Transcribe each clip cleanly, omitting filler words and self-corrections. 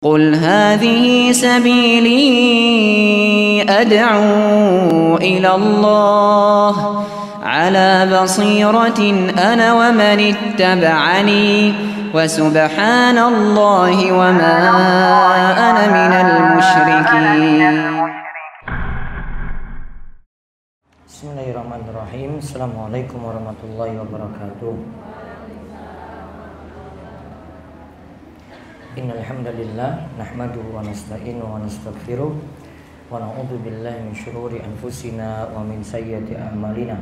قل هذه سبيلي أدعو إلى الله على بصيرة أنا ومن اتبعني وسبحان الله وما أنا من المشركين. Bismillahirrahmanirrahim. Assalamualaikum warahmatullahi wabarakatuh. Innal hamdalillah nahmaduhu wa nasta'inuhu wa nastaghfiruh wa na'udzu billahi min shururi anfusina wa min sayyiati a'malina.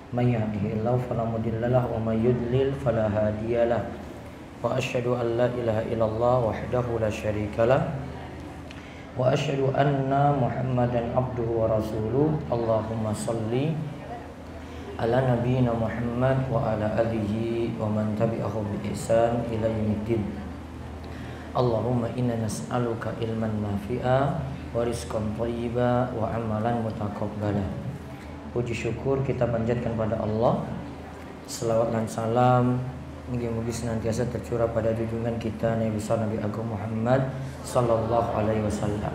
May yahdihillahu fala mudilla lahu wa may yudlil fala hadiyalah. Wa asyhadu an la ilaha illallah wahdahu la syarikalah wa asyhadu anna Muhammadan abduhu wa rasuluh. Allahumma shalli ala nabiyyina Muhammad wa ala alihi wa man tabi'ahum bi ihsan ila yaumiddin. Allahumma inna nas'aluka ilman nafi'a wa rizqan thayyiba wa amalan mutaqabbala. Puji syukur kita panjatkan pada Allah. Selawat dan salam mugi-mugi senantiasa tercurah pada junjungan kita Nabi besar Nabi Agung Muhammad sallallahu alaihi wasallam.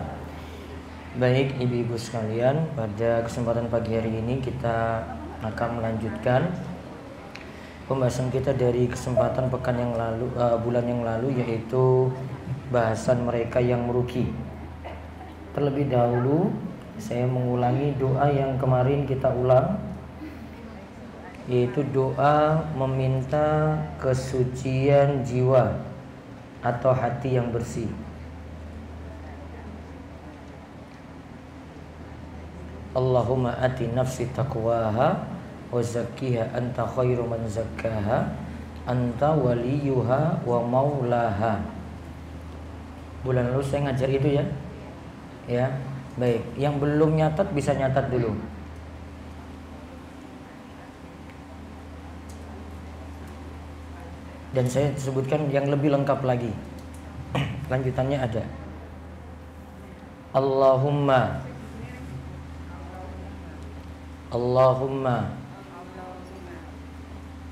Baik ibu-ibu sekalian, pada kesempatan pagi hari ini kita akan melanjutkan pembahasan kita dari kesempatan pekan yang lalu, bulan yang lalu, yaitu bahasan mereka yang merugi. Terlebih dahulu saya mengulangi doa yang kemarin kita ulang, yaitu doa meminta kesucian jiwa atau hati yang bersih. Allahumma ati nafsi taqwaha wa zakkiha anta khairu man zakkaha anta waliyuha wa maulaha. Bulan lalu saya ngajar itu ya. Ya, baik. Yang belum nyatat bisa nyatat dulu. Dan saya sebutkan yang lebih lengkap lagi. Lanjutannya ada. Allahumma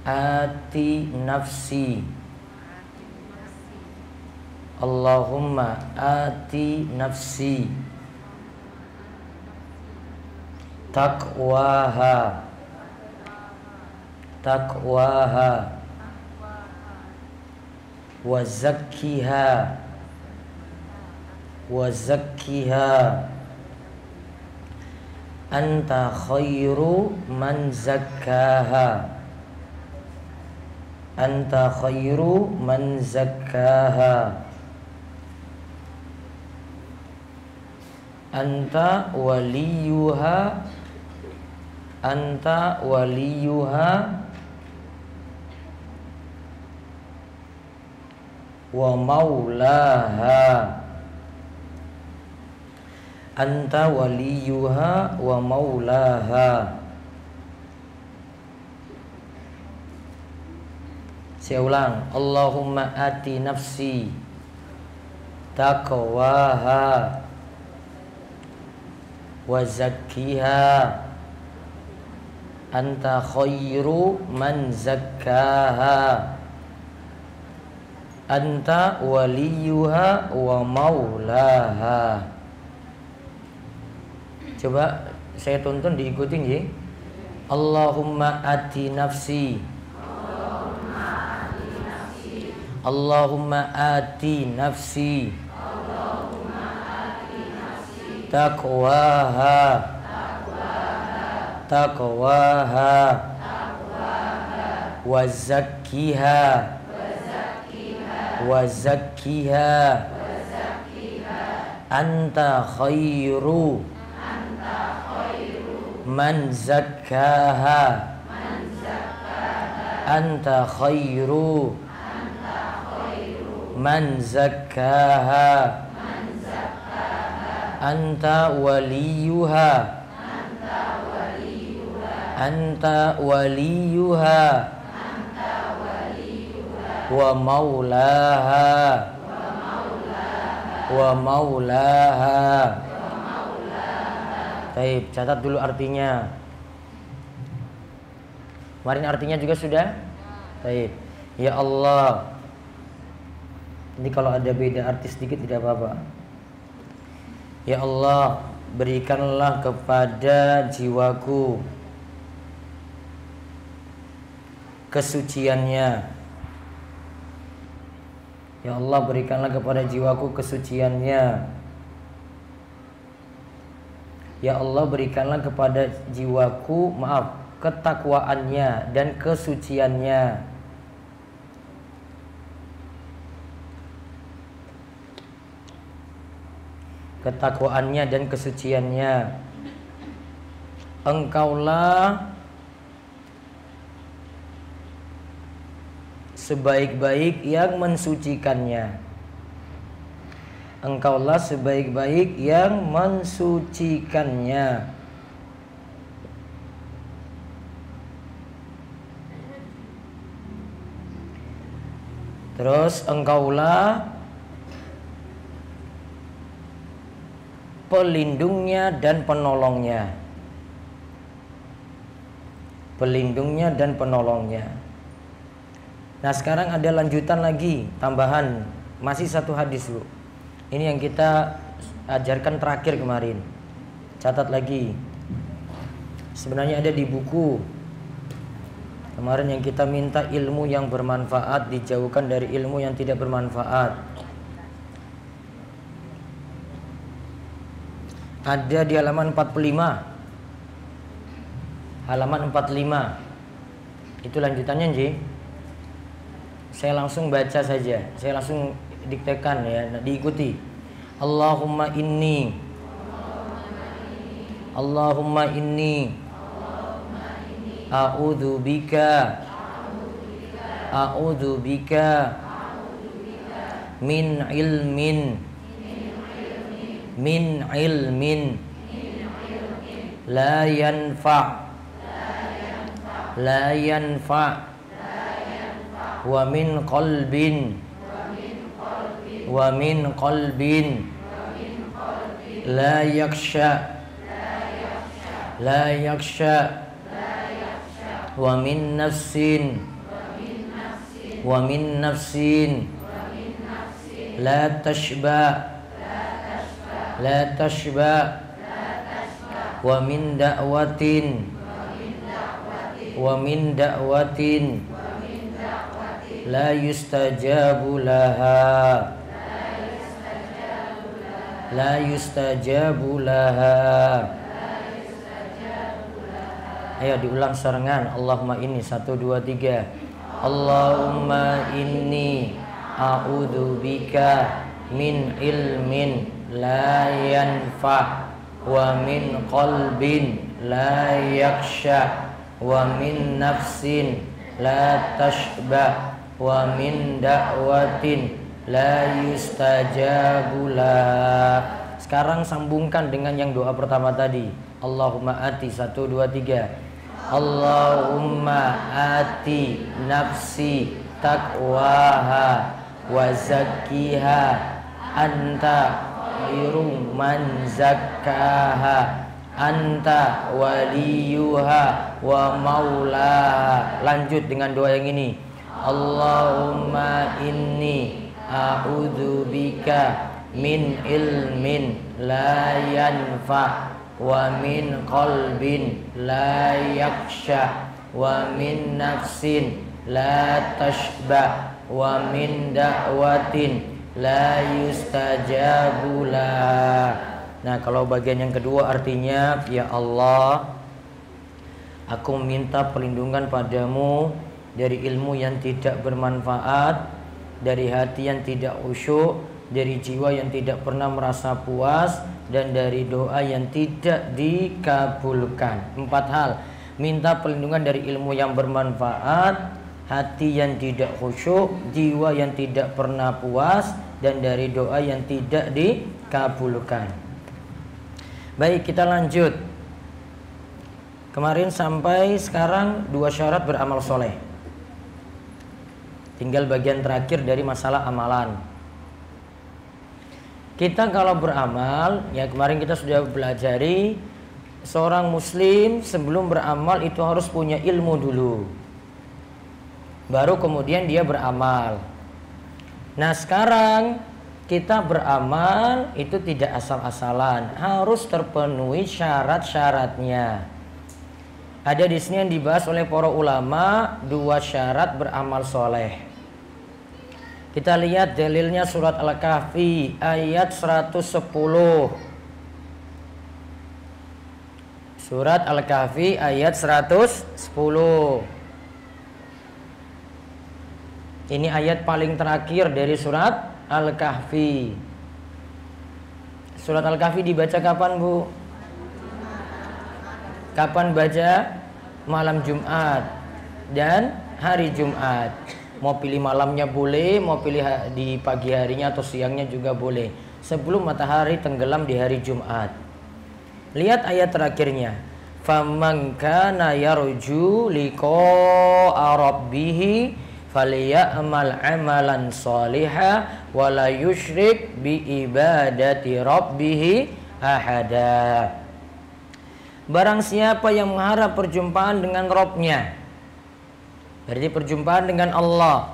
ati nafsi. Allahumma ati nafsi taqwaha wa zakkiha anta khairu man zakkaha anta khairu man zakkaha anta waliyuha wa maulaha anta waliyuha wa maulaha. Saya ulang. Allahumma ati nafsi taqwaha wa zakkiha anta khairu man zakkaha anta waliyuha wa maulaha. Coba saya tuntun diikutin ya. Allahumma ati nafsi Allahumma ati nafsi taqwaha wa zakkiha anta khairu man zakkaha anta khairu man zakkaha anta waliyuha wa maulaha Baik, catat dulu artinya. Kemarin artinya juga sudah. Baik. Ya Allah, Ini kalau ada beda artis sedikit tidak apa-apa. Ya Allah, berikanlah kepada jiwaku kesuciannya. Ya Allah, berikanlah kepada jiwaku kesuciannya. Ya Allah, berikanlah kepada jiwaku, ketakwaannya dan kesuciannya. Ketakwaannya dan kesuciannya. Engkaulah sebaik-baik yang mensucikannya. Engkaulah sebaik-baik yang mensucikannya. Terus engkaulah pelindungnya dan penolongnya. Pelindungnya dan penolongnya. Nah, sekarang ada lanjutan lagi, tambahan. Masih satu hadis, Bu. Ini yang kita ajarkan terakhir kemarin. Catat lagi. Sebenarnya ada di buku. Kemarin yang kita minta ilmu yang bermanfaat dijauhkan dari ilmu yang tidak bermanfaat. Ada di halaman 45. Halaman 45. Itu lanjutannya, Nji. Saya langsung baca saja. Saya langsung diktekan ya, diikuti. Allahumma inni a'udzu bika min ilmin la yanfa wa min qalbin la yakhsha wa min nafsin la tashba wa min da'watin la yustajabu laha. Ayo diulang serengan. Allahumma inni 1 2 3. Allahumma inni a'udzu bika min ilmin la yanfa wa min qalbin la yakhsha wa min nafsin la tashba wa min da'watin la yustajabu lah. Sekarang sambungkan dengan yang doa pertama tadi. Allahumma ati 1 2 3. Allahumma ati nafsi taqwaha wa zakkiha anta khairum man zakkaha anta waliyuha wa maulaha. Lanjut dengan doa yang ini. Allahumma inni a'udzu bika min ilmin la yanfa wa min qalbin la yakhsha wa min nafsin la tashba wa min da'watin la yustajabu lah. Nah, kalau bagian yang kedua artinya, ya Allah, aku minta perlindungan padamu dari ilmu yang tidak bermanfaat, dari hati yang tidak khusyuk, dari jiwa yang tidak pernah merasa puas, dan dari doa yang tidak dikabulkan. 4 hal. Minta perlindungan dari ilmu yang bermanfaat, hati yang tidak khusyuk, jiwa yang tidak pernah puas, dan dari doa yang tidak dikabulkan. Baik, kita lanjut. Kemarin sampai sekarang 2 syarat beramal soleh. Tinggal bagian terakhir dari masalah amalan. Kita kalau beramal, ya kemarin kita sudah belajari, seorang muslim sebelum beramal itu harus punya ilmu dulu, baru kemudian dia beramal. Nah sekarang kita beramal itu tidak asal-asalan, harus terpenuhi syarat-syaratnya. Ada di sini yang dibahas oleh para ulama, 2 syarat beramal soleh. Kita lihat dalilnya surat Al-Kahfi ayat 110. Surat Al-Kahfi ayat 110. Ini ayat paling terakhir dari surat Al-Kahfi. Surat Al-Kahfi dibaca kapan, Bu? Kapan baca? Malam Jumat dan hari Jumat. Mau pilih malamnya boleh, mau pilih di pagi harinya atau siangnya juga boleh. Sebelum matahari tenggelam di hari Jumat. Lihat ayat terakhirnya. Faman kana yarju liqa'a rabbih falyamal amalan shaliha wala yusyrik bi ibadati rabbih ahada. Barang siapa yang mengharap perjumpaan dengan Rabb-nya, berarti perjumpaan dengan Allah,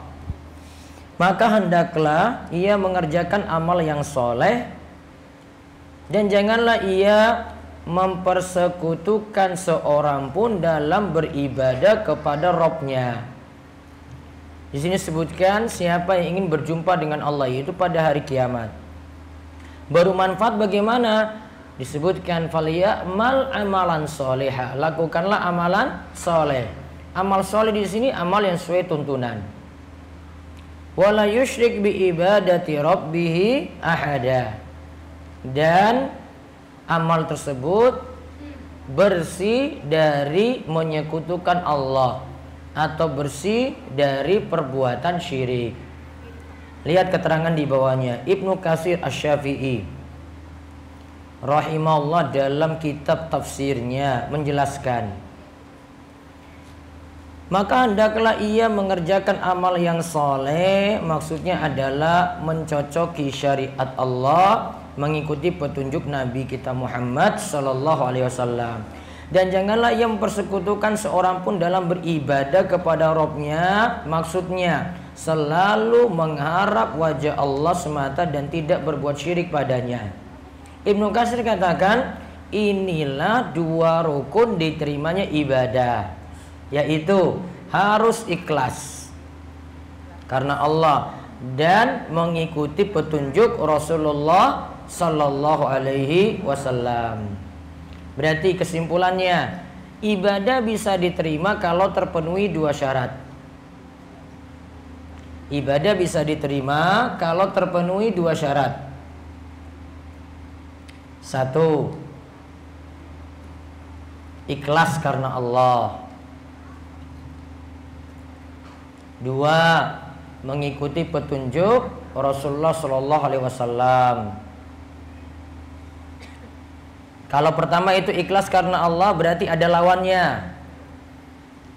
maka hendaklah ia mengerjakan amal yang soleh dan janganlah ia mempersekutukan seorang pun dalam beribadah kepada Rabb-nya. Di sini sebutkan siapa yang ingin berjumpa dengan Allah itu pada hari kiamat. Baru manfaat bagaimana? Disebutkan falyamal amalan soleha, lakukanlah amalan soleh. Amal soleh di sini amal yang sesuai tuntunan. Wala yusyrik bi ibadati rabbih ahada. Dan amal tersebut bersih dari menyekutukan Allah atau bersih dari perbuatan syirik. Lihat keterangan di bawahnya. Ibnu Katsir Asy-Syafi'i rahimahullah dalam kitab tafsirnya menjelaskan, maka hendaklah ia mengerjakan amal yang soleh, maksudnya adalah mencocoki syariat Allah, mengikuti petunjuk Nabi kita Muhammad sallallahu alaihi wasallam. Dan janganlah ia mempersekutukan seorang pun dalam beribadah kepada Rabb-nya, maksudnya selalu mengharap wajah Allah semata dan tidak berbuat syirik padanya. Ibnu Katsir katakan inilah 2 rukun diterimanya ibadah, yaitu harus ikhlas karena Allah dan mengikuti petunjuk Rasulullah sallallahu alaihi wasallam. Berarti kesimpulannya, ibadah bisa diterima kalau terpenuhi 2 syarat. Ibadah bisa diterima kalau terpenuhi 2 syarat. 1, ikhlas karena Allah. 2, mengikuti petunjuk Rasulullah sallallahu alaihi wasallam. Kalau pertama itu ikhlas karena Allah, berarti ada lawannya.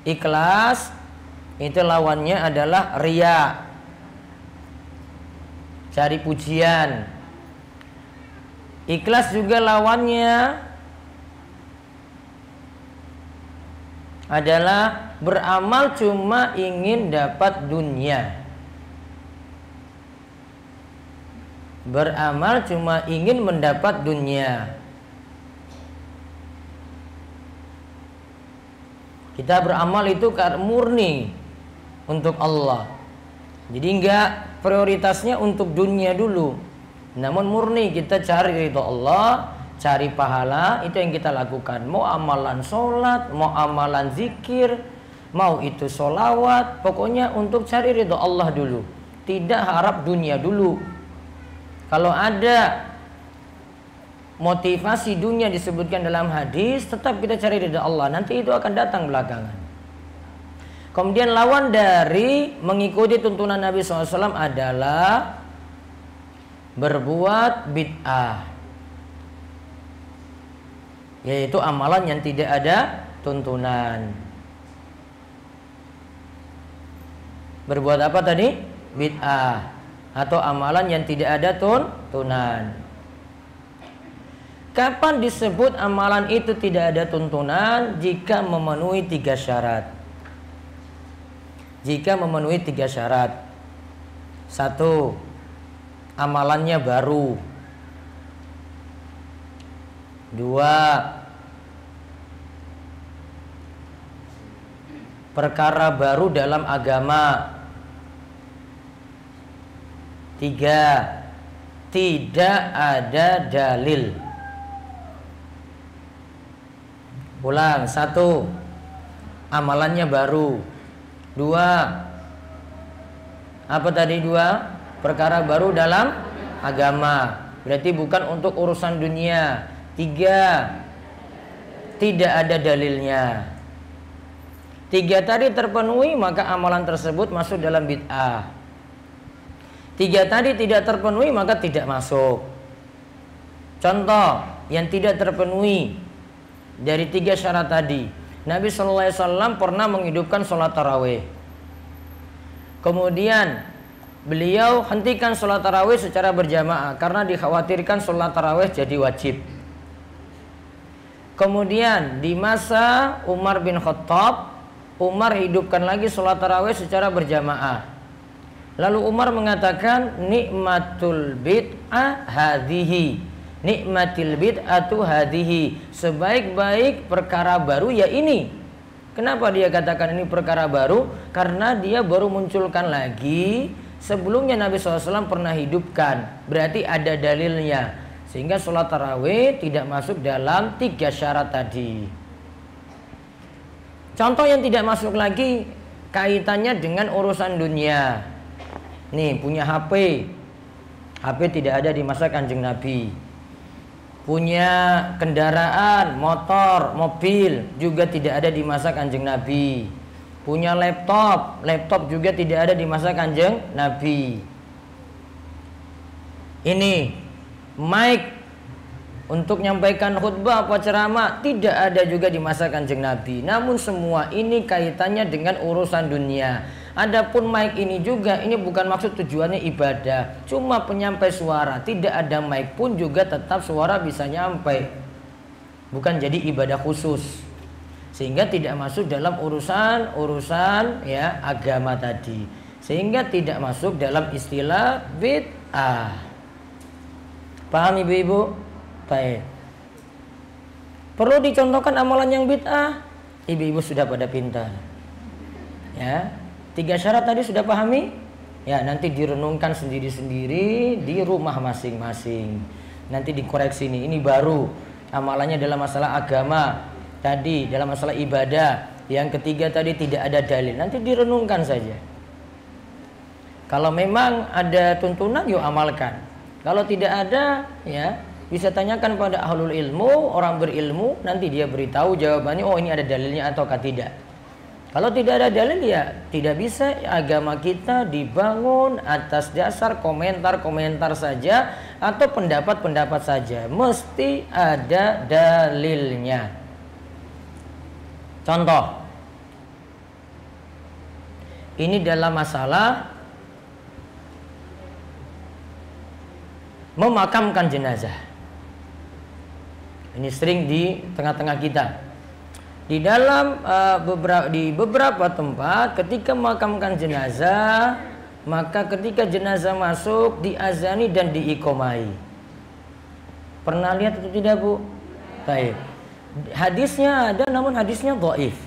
Ikhlas itu lawannya adalah riya, cari pujian. Ikhlas juga lawannya adalah beramal cuma ingin dapat dunia. Beramal cuma ingin mendapat dunia. Kita beramal itu murni untuk Allah. Jadi enggak prioritasnya untuk dunia dulu. Namun murni kita cari ridho Allah, cari pahala, itu yang kita lakukan. Mau amalan sholat, mau amalan zikir, mau itu sholawat, pokoknya untuk cari ridho Allah dulu. Tidak harap dunia dulu. Kalau ada motivasi dunia disebutkan dalam hadis, tetap kita cari ridho Allah, nanti itu akan datang belakangan. Kemudian lawan dari mengikuti tuntunan Nabi SAW adalah berbuat bid'ah, yaitu amalan yang tidak ada tuntunan. Berbuat apa tadi? Bid'ah atau amalan yang tidak ada tuntunan. Kapan disebut amalan itu tidak ada tuntunan? Jika memenuhi 3 syarat. Jika memenuhi 3 syarat. Satu, amalannya baru. Dua, perkara baru dalam agama. Tiga, tidak ada dalil. Ulang. Satu, amalannya baru. Dua, apa tadi? Dua, perkara baru dalam agama. Berarti bukan untuk urusan dunia. Tiga, tidak ada dalilnya. Tiga tadi terpenuhi, maka amalan tersebut masuk dalam bid'ah. Tiga tadi tidak terpenuhi, maka tidak masuk. Contoh yang tidak terpenuhi dari tiga syarat tadi. Nabi SAW pernah menghidupkan sholat tarawih. Kemudian beliau hentikan sholat tarawih secara berjamaah karena dikhawatirkan sholat tarawih jadi wajib. Kemudian di masa Umar bin Khattab, Umar hidupkan lagi sholat tarawih secara berjamaah. Lalu Umar mengatakan, nikmatul bid'ah hadhihi, nikmatil bid'atu hadhihi, sebaik-baik perkara baru ya ini. Kenapa dia katakan ini perkara baru? Karena dia baru munculkan lagi. Sebelumnya Nabi SAW pernah hidupkan, berarti ada dalilnya, sehingga sholat tarawih tidak masuk dalam tiga syarat tadi. Contoh yang tidak masuk lagi kaitannya dengan urusan dunia. Nih, punya HP. HP tidak ada di masa Kanjeng Nabi. Punya kendaraan, motor, mobil juga tidak ada di masa Kanjeng Nabi. Punya laptop, laptop juga tidak ada di masa Kanjeng Nabi. Ini mic untuk menyampaikan khutbah apa ceramah tidak ada juga di masa Kanjeng Nabi. Namun semua ini kaitannya dengan urusan dunia. Adapun mic ini juga, ini bukan maksud tujuannya ibadah, cuma penyampai suara. Tidak ada mic pun juga tetap suara bisa nyampai, bukan jadi ibadah khusus, sehingga tidak masuk dalam urusan ya agama tadi, sehingga tidak masuk dalam istilah bid'ah. Paham ibu-ibu? Baik. Perlu dicontohkan amalan yang bid'ah? Ibu-ibu sudah pada pintar ya. Tiga syarat tadi sudah pahami? Ya, nanti direnungkan sendiri-sendiri di rumah masing-masing. Nanti dikoreksi nih, ini baru amalannya dalam masalah agama. Tadi dalam masalah ibadah. Yang ketiga tadi tidak ada dalil. Nanti direnungkan saja. Kalau memang ada tuntunan, yuk amalkan. Kalau tidak ada, ya bisa tanyakan pada ahlul ilmu, orang berilmu. Nanti dia beritahu jawabannya, oh ini ada dalilnya ataukah tidak. Kalau tidak ada dalil, ya tidak bisa agama kita dibangun atas dasar komentar-komentar saja atau pendapat-pendapat saja. Mesti ada dalilnya. Contoh, ini dalam masalah memakamkan jenazah. Ini sering di tengah-tengah kita. Di dalam beberapa tempat ketika memakamkan jenazah, maka ketika jenazah masuk diazani dan diiqomai. Pernah lihat atau tidak, Bu? Baik. Hadisnya ada, namun hadisnya dhaif.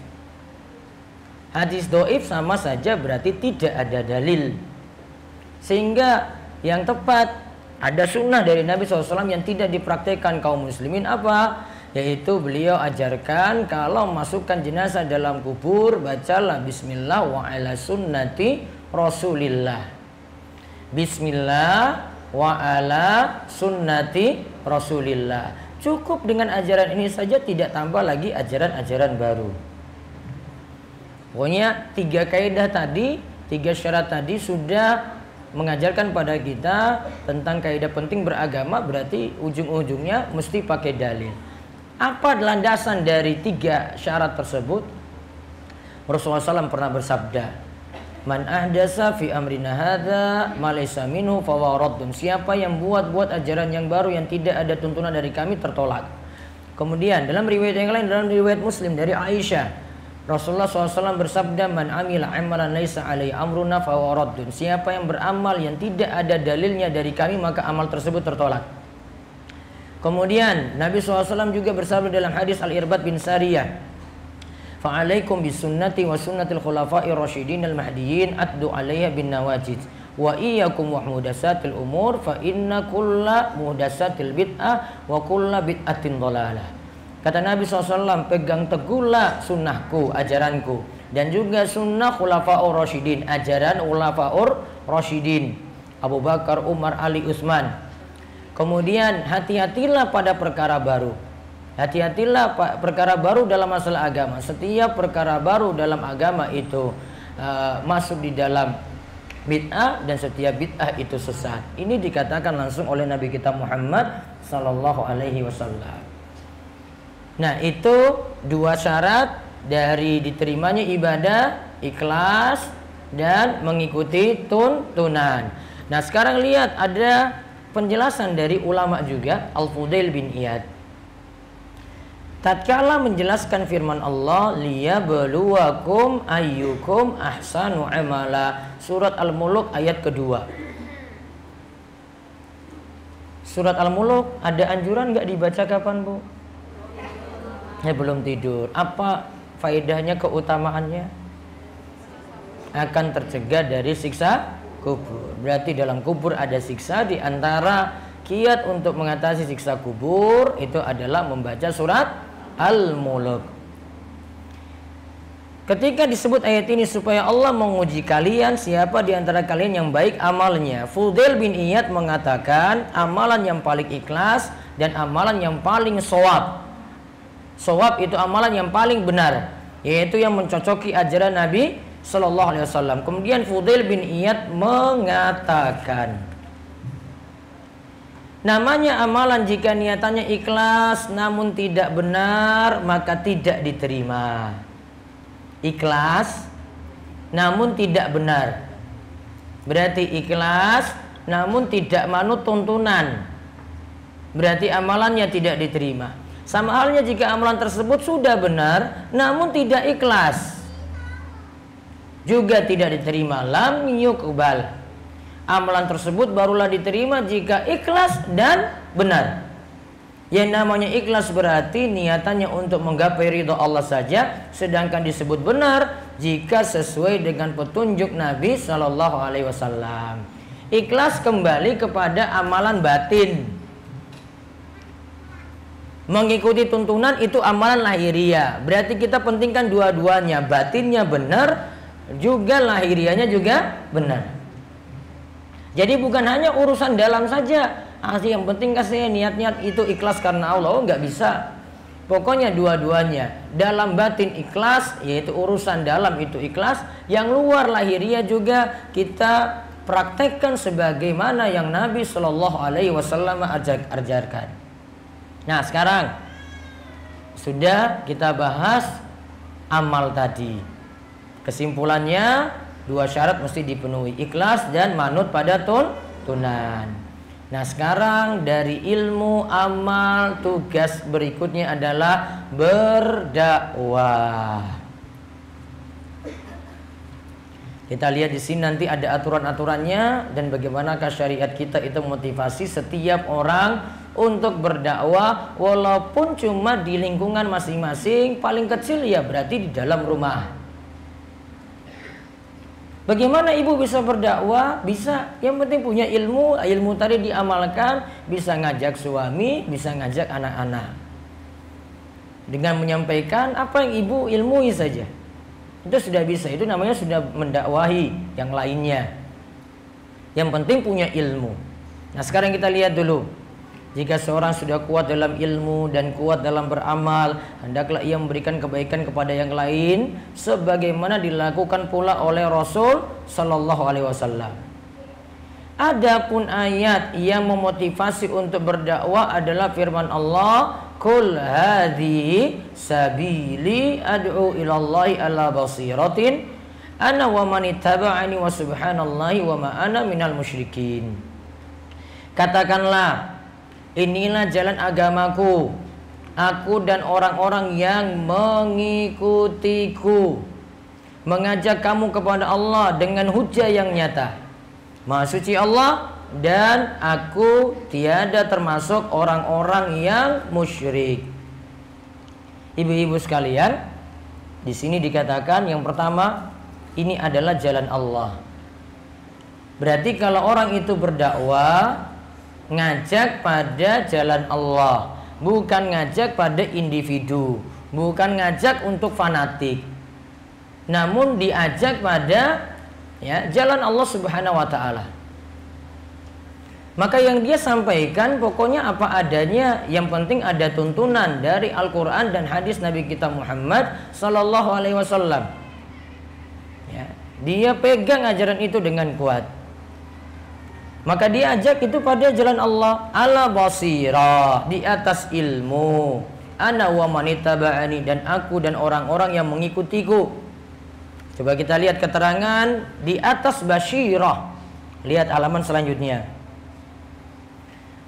Hadis dhaif sama saja berarti tidak ada dalil. Sehingga yang tepat ada sunnah dari Nabi SAW yang tidak dipraktekkan kaum muslimin apa? Yaitu beliau ajarkan kalau masukkan jenazah dalam kubur, bacalah bismillah wa ala sunnati rasulillah. Bismillah wa ala sunnati rasulillah. Cukup dengan ajaran ini saja, tidak tambah lagi ajaran-ajaran baru. Pokoknya tiga kaidah tadi, tiga syarat tadi sudah mengajarkan pada kita tentang kaidah penting beragama, berarti ujung-ujungnya mesti pakai dalil. Apa landasan dari tiga syarat tersebut? Rasulullah SAW pernah bersabda, man ahdasa fi amrina hadza ma laysa minhu fa huwa raddun. Siapa yang buat ajaran yang baru yang tidak ada tuntunan dari kami, tertolak. Kemudian dalam riwayat yang lain, dalam riwayat Muslim dari Aisyah, Rasulullah SAW bersabda, man amila amalan laisa alaihi amruna fahuwa raddun. Siapa yang beramal yang tidak ada dalilnya dari kami, maka amal tersebut tertolak. Kemudian Nabi SAW juga bersabda dalam hadis Al-Irbad bin Sariyah, fa'alaikum bisunnati wa sunnatil khulafa'ir rasyidin al-mahdiyyin addu 'alaiha bin nawajid wa iyyakum wa muhdatsatil umur fa inna kulla muhdatsatil bid'ah wa kulla bid'atin dhalalah. Kata Nabi SAW, pegang teguhlah sunnahku, ajaranku, dan juga sunnah khulafa'ur rasyidin, ajaran khulafa'ur rasyidin, Abu Bakar, Umar, Ali, Utsman. Kemudian hati-hatilah pada perkara baru. Hati-hatilah perkara baru dalam masalah agama. Setiap perkara baru dalam agama itu masuk di dalam bid'ah, dan setiap bid'ah itu sesat. Ini dikatakan langsung oleh Nabi kita Muhammad sallallahu alaihi wasallam. Nah, itu dua syarat dari diterimanya ibadah, ikhlas dan mengikuti tuntunan. Nah, sekarang lihat ada penjelasan dari ulama juga, Al-Fudail bin Iyad. Tatkala menjelaskan firman Allah, liyabluwakum ayyukum ahsanu amala, surat Al-Mulk ayat kedua. Surat Al-Mulk ada anjuran nggak dibaca kapan, Bu? Ya, belum tidur. Apa faedahnya, keutamaannya? Akan tercegah dari siksa kubur. Berarti dalam kubur ada siksa. Di antara kiat untuk mengatasi siksa kubur itu adalah membaca surat Al-Mulk. Ketika disebut ayat ini supaya Allah menguji kalian, siapa di antara kalian yang baik amalnya. Fudail bin Iyad mengatakan amalan yang paling ikhlas dan amalan yang paling shawab. Shawab itu amalan yang paling benar, yaitu yang mencocoki ajaran Nabi Sallallahu Alaihi Wasallam. Kemudian Fudail bin Iyad mengatakan, namanya amalan jika niatannya ikhlas namun tidak benar, maka tidak diterima. Ikhlas namun tidak benar, berarti ikhlas namun tidak manut tuntunan, berarti amalannya tidak diterima. Sama halnya jika amalan tersebut sudah benar namun tidak ikhlas, juga tidak diterima. Lam yuqbal. Amalan tersebut barulah diterima jika ikhlas dan benar. Yang namanya ikhlas berarti niatannya untuk menggapai ridha Allah saja, sedangkan disebut benar jika sesuai dengan petunjuk Nabi Sallallahu Alaihi Wasallam. Ikhlas kembali kepada amalan batin. Mengikuti tuntunan itu amalan lahiriah. Berarti kita pentingkan dua-duanya, batinnya benar, juga lahiriahnya juga benar. Jadi bukan hanya urusan dalam saja. Yang penting saya niat-niat itu ikhlas karena Allah. Oh, nggak bisa. Pokoknya dua-duanya. Dalam batin ikhlas, yaitu urusan dalam itu ikhlas. Yang luar lahiriah juga kita praktekkan sebagaimana yang Nabi Shallallahu Alaihi Wasallam ajarkan. Nah, sekarang sudah kita bahas amal tadi. Kesimpulannya, dua syarat mesti dipenuhi, ikhlas dan manut pada tuntunan. Nah, sekarang dari ilmu amal, tugas berikutnya adalah berdakwah. Kita lihat di sini nanti ada aturan-aturannya dan bagaimanakah syariat kita itu motivasi setiap orang untuk berdakwah, walaupun cuma di lingkungan masing-masing. Paling kecil ya berarti di dalam rumah. Bagaimana ibu bisa berdakwah? Bisa, yang penting punya ilmu. Ilmu tadi diamalkan, bisa ngajak suami, bisa ngajak anak-anak dengan menyampaikan apa yang ibu ilmui saja. Itu sudah bisa, itu namanya sudah mendakwahi yang lainnya. Yang penting punya ilmu. Nah, sekarang kita lihat dulu. Jika seorang sudah kuat dalam ilmu dan kuat dalam beramal, hendaklah ia memberikan kebaikan kepada yang lain sebagaimana dilakukan pula oleh Rasul Sallallahu Alaihi Wasallam. Adapun ayat yang memotivasi untuk berdakwah adalah firman Allah, Qul hadhihi sabili ad'u ilallahi ala basiratin ana wa man ittaba'ani wa subhanallahi wa ma ana minal musyrikin. Katakanlah, inilah jalan agamaku, aku dan orang-orang yang mengikutiku, mengajak kamu kepada Allah dengan hujah yang nyata. Maha suci Allah, dan aku tiada termasuk orang-orang yang musyrik. Ibu-ibu sekalian, di sini dikatakan yang pertama, ini adalah jalan Allah. Berarti kalau orang itu berdakwah, ngajak pada jalan Allah, bukan ngajak pada individu, bukan ngajak untuk fanatik, namun diajak pada jalan Allah Subhanahu wa ta'ala. Maka yang dia sampaikan pokoknya apa adanya, yang penting ada tuntunan dari Al-Quran dan hadis Nabi kita Muhammad Sallallahu Alaihi Wasallam. Dia pegang ajaran itu dengan kuat. Maka dia ajak itu pada jalan Allah, ala basirah, di atas ilmu, ana wa manittaba'ani, dan aku dan orang-orang yang mengikutiku. Coba kita lihat keterangan di atas basyirah. Lihat halaman selanjutnya.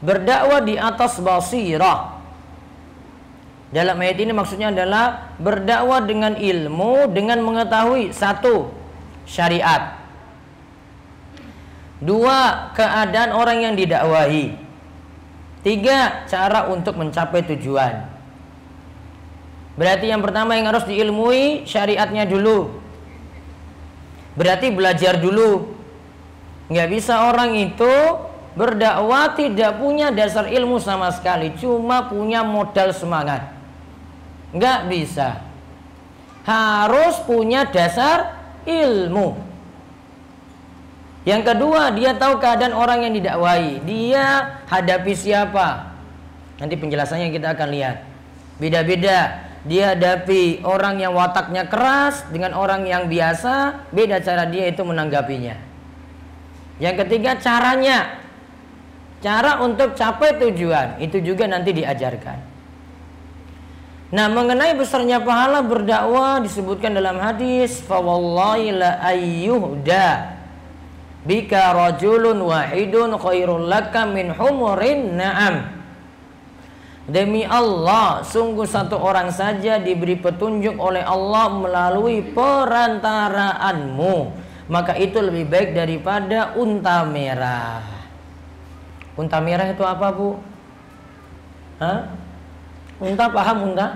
Berdakwah di atas basirah. Dalam ayat ini maksudnya adalah berdakwah dengan ilmu, dengan mengetahui satu, syariat. Dua, keadaan orang yang didakwahi. Tiga, cara untuk mencapai tujuan. Berarti yang pertama yang harus diilmui syariatnya dulu. Berarti belajar dulu. Nggak bisa orang itu berdakwah tidak punya dasar ilmu sama sekali, cuma punya modal semangat. Nggak bisa. Harus punya dasar ilmu. Yang kedua, dia tahu keadaan orang yang didakwahi. Dia hadapi siapa? Nanti penjelasannya kita akan lihat. Beda-beda. Dia hadapi orang yang wataknya keras dengan orang yang biasa. Beda cara dia itu menanggapinya. Yang ketiga, caranya. Cara untuk capai tujuan. Itu juga nanti diajarkan. Nah, mengenai besarnya pahala berdakwah disebutkan dalam hadis, fa wallahi la ayyuhda bika rajulun wahidun khairul laka min humurin na'am. Demi Allah, sungguh satu orang saja diberi petunjuk oleh Allah melalui perantaraanmu, maka itu lebih baik daripada unta merah. Unta merah itu apa, Bu? Hah? Unta, paham unta?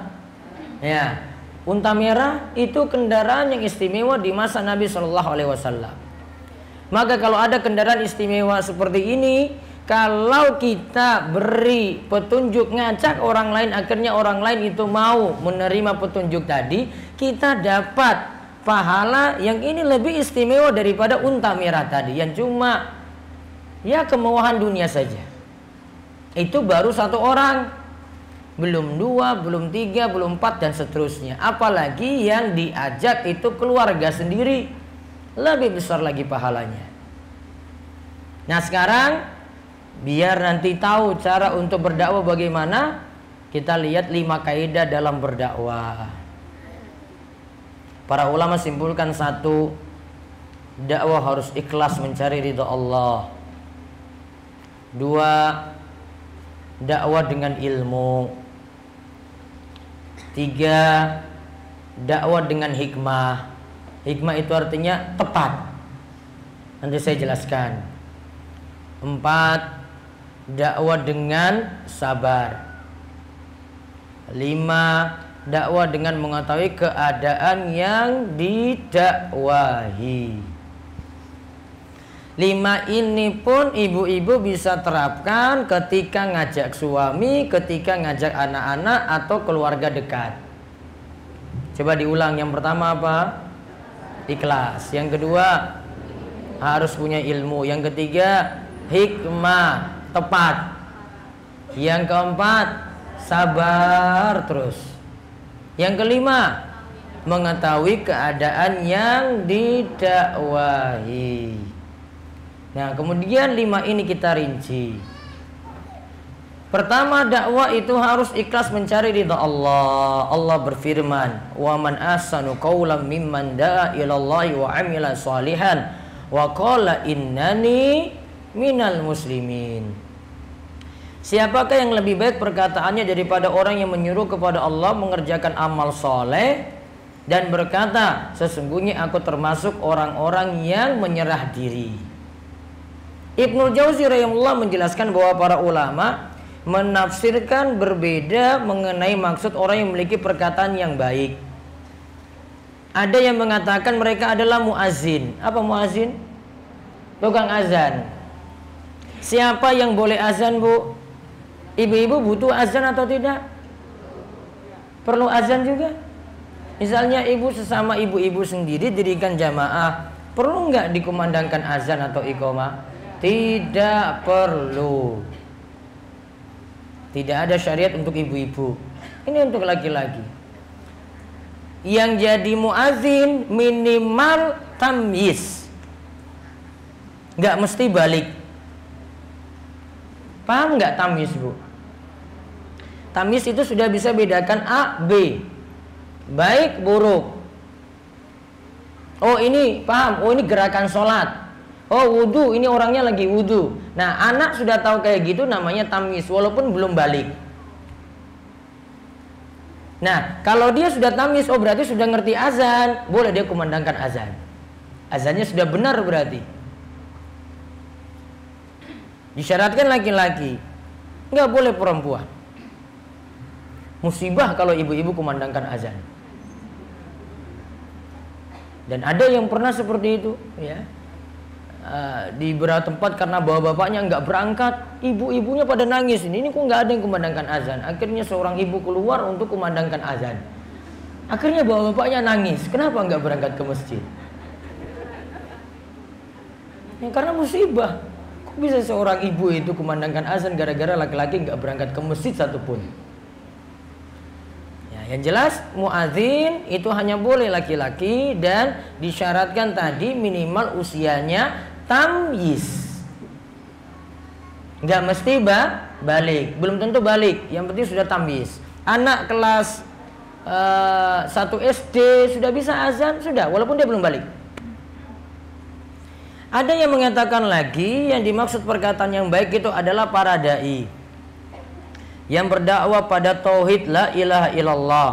Ya, unta merah itu kendaraan yang istimewa di masa Nabi Shallallahu Alaihi Wasallam. Maka kalau ada kendaraan istimewa seperti ini, kalau kita beri petunjuk, ngajak orang lain, akhirnya orang lain itu mau menerima petunjuk tadi, kita dapat pahala yang ini lebih istimewa daripada unta merah tadi, yang cuma kemauan dunia saja. Itu baru satu orang, belum dua, belum tiga, belum empat, dan seterusnya. Apalagi yang diajak itu keluarga sendiri, lebih besar lagi pahalanya. Nah, sekarang biar nanti tahu cara untuk berdakwah bagaimana, kita lihat 5 kaidah dalam berdakwah. Para ulama simpulkan: 1, dakwah harus ikhlas mencari ridha Allah. 2, dakwah dengan ilmu. 3, dakwah dengan hikmah. Hikmah itu artinya tepat. Nanti saya jelaskan. 4, dakwah dengan sabar. 5, dakwah dengan mengetahui keadaan yang didakwahi. 5 ini pun ibu-ibu bisa terapkan ketika ngajak suami, ketika ngajak anak-anak atau keluarga dekat. Coba diulang. Yang pertama apa? Ikhlas. Yang kedua, harus punya ilmu. Yang ketiga, hikmah, tepat. Yang keempat, sabar terus. Yang kelima, mengetahui keadaan yang didakwahi. Nah, kemudian 5 ini kita rinci. Pertama, dakwah itu harus ikhlas mencari ridha Allah. Allah berfirman, "Wa man ahsanu qawlan mimman da'a ila Allahi wa 'amila shalihan wa qala innani minal muslimin." Siapakah yang lebih baik perkataannya daripada orang yang menyuruh kepada Allah mengerjakan amal soleh dan berkata, sesungguhnya aku termasuk orang-orang yang menyerah diri. Ibnul Jauzi rahimahullah menjelaskan bahwa para ulama menafsirkan berbeda mengenai maksud orang yang memiliki perkataan yang baik. Ada yang mengatakan mereka adalah muazin. Apa muazin? Tukang azan. Siapa yang boleh azan, Bu? Ibu-ibu butuh azan atau tidak? Perlu azan juga? Misalnya ibu sesama ibu-ibu sendiri dirikan jamaah, perlu nggak dikumandangkan azan atau iqamah? Tidak perlu. Tidak ada syariat untuk ibu-ibu. Ini untuk laki-laki. Yang jadi muazin minimal tamyiz, nggak mesti balik. Paham nggak tamyiz, Bu? Tamyiz itu sudah bisa bedakan A, B, baik, buruk. Oh ini paham, oh ini gerakan sholat. Oh wudhu, ini orangnya lagi wudhu. Nah anak sudah tahu kayak gitu namanya tamyiz walaupun belum balik. Nah kalau dia sudah tamyiz, oh berarti sudah ngerti azan, boleh dia kumandangkan azan. Azannya sudah benar berarti. Disyaratkan laki-laki, nggak boleh perempuan. Musibah kalau ibu-ibu kumandangkan azan. Dan ada yang pernah seperti itu, ya. Di beberapa tempat karena bawa bapaknya nggak berangkat, ibu-ibunya pada nangis. Ini kok nggak ada yang kumandangkan azan. Akhirnya seorang ibu keluar untuk kumandangkan azan. Akhirnya bawa bapaknya nangis. Kenapa nggak berangkat ke masjid? Ya, karena musibah. Kok bisa seorang ibu itu kumandangkan azan gara-gara laki-laki nggak berangkat ke masjid satupun? Ya, yang jelas muadzin itu hanya boleh laki-laki dan disyaratkan tadi minimal usianya tamyiz. Nggak mesti balik, belum tentu balik. Yang penting sudah tamyiz. Anak kelas 1 SD sudah bisa azan, sudah, walaupun dia belum balik. Ada yang mengatakan lagi yang dimaksud perkataan yang baik itu adalah para dai yang berdakwah pada tauhid la ilaha illallah.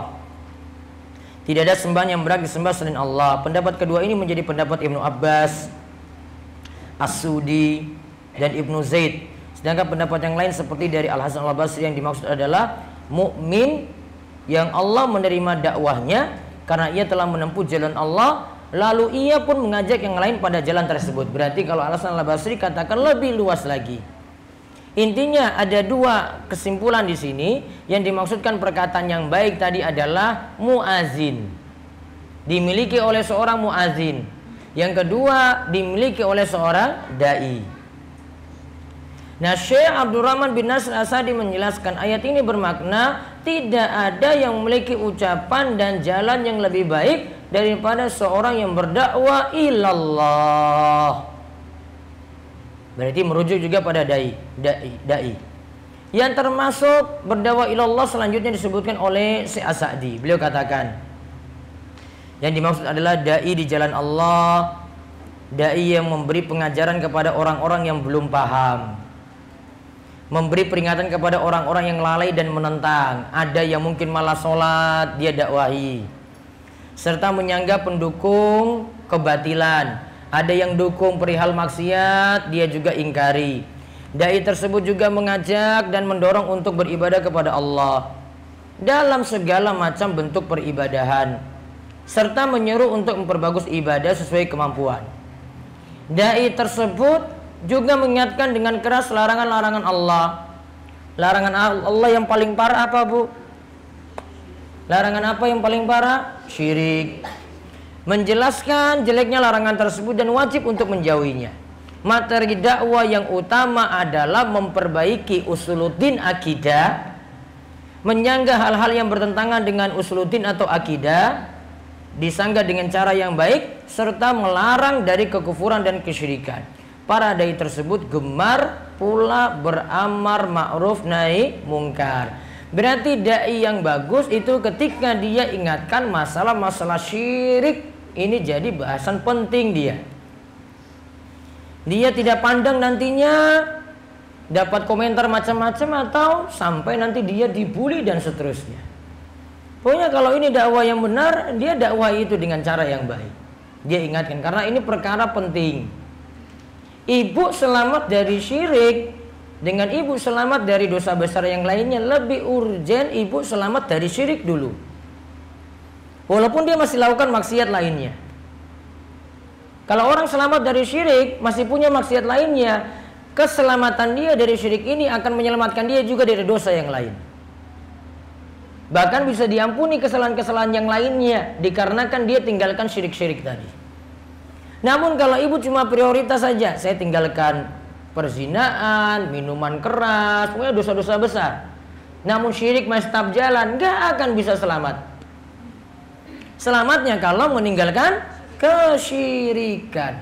Tidak ada sembahan yang berhak disembah selain Allah. Pendapat kedua ini menjadi pendapat Ibnu Abbas, As-Sudi dan Ibnu Zaid. Sedangkan pendapat yang lain seperti dari Al-Hasan Al-Basri yang dimaksud adalah mukmin yang Allah menerima dakwahnya karena ia telah menempuh jalan Allah, lalu ia pun mengajak yang lain pada jalan tersebut. Berarti kalau Al-Hasan Al-Basri katakan lebih luas lagi. Intinya ada dua kesimpulan di sini. Yang dimaksudkan perkataan yang baik tadi adalah muazin, dimiliki oleh seorang muazin. Yang kedua dimiliki oleh seorang dai. Nah, Syekh Abdurrahman bin Nasr As-Sa'di menjelaskan ayat ini bermakna tidak ada yang memiliki ucapan dan jalan yang lebih baik daripada seorang yang berdakwah ilallah. Berarti merujuk juga pada dai. Yang termasuk berdakwah ilallah selanjutnya disebutkan oleh Syekh As-Sa'di. Beliau katakan, yang dimaksud adalah dai di jalan Allah, dai yang memberi pengajaran kepada orang-orang yang belum paham, memberi peringatan kepada orang-orang yang lalai dan menentang. Ada yang mungkin malah sholat dia dakwahi, serta menyanggah pendukung kebatilan. Ada yang dukung perihal maksiat, dia juga ingkari. Dai tersebut juga mengajak dan mendorong untuk beribadah kepada Allah dalam segala macam bentuk peribadahan, serta menyeru untuk memperbagus ibadah sesuai kemampuan. Dai tersebut juga mengingatkan dengan keras larangan-larangan Allah. Larangan Allah yang paling parah apa, Bu? Larangan apa yang paling parah? Syirik. Menjelaskan jeleknya larangan tersebut dan wajib untuk menjauhinya. Materi dakwah yang utama adalah memperbaiki usuluddin akidah, menyanggah hal-hal yang bertentangan dengan usuluddin atau akidah, disanggah dengan cara yang baik, serta melarang dari kekufuran dan kesyirikan. Para dai tersebut gemar pula beramar ma'ruf nahi mungkar. Berarti dai yang bagus itu ketika dia ingatkan masalah-masalah syirik, ini jadi bahasan penting dia. Dia tidak pandang nantinya dapat komentar macam-macam, atau sampai nanti dia dibully dan seterusnya. Pokoknya kalau ini dakwah yang benar, dia dakwah itu dengan cara yang baik. Dia ingatkan, karena ini perkara penting. Ibu selamat dari syirik dengan ibu selamat dari dosa besar yang lainnya, lebih urgen ibu selamat dari syirik dulu. Walaupun dia masih lakukan maksiat lainnya. Kalau orang selamat dari syirik, masih punya maksiat lainnya, keselamatan dia dari syirik ini akan menyelamatkan dia juga dari dosa yang lain. Bahkan bisa diampuni kesalahan-kesalahan yang lainnya, dikarenakan dia tinggalkan syirik-syirik tadi. Namun kalau ibu cuma prioritas saja, saya tinggalkan perzinaan, minuman keras, pokoknya dosa-dosa besar, namun syirik masih tetap jalan, gak akan bisa selamat. Selamatnya kalau meninggalkan kesyirikan.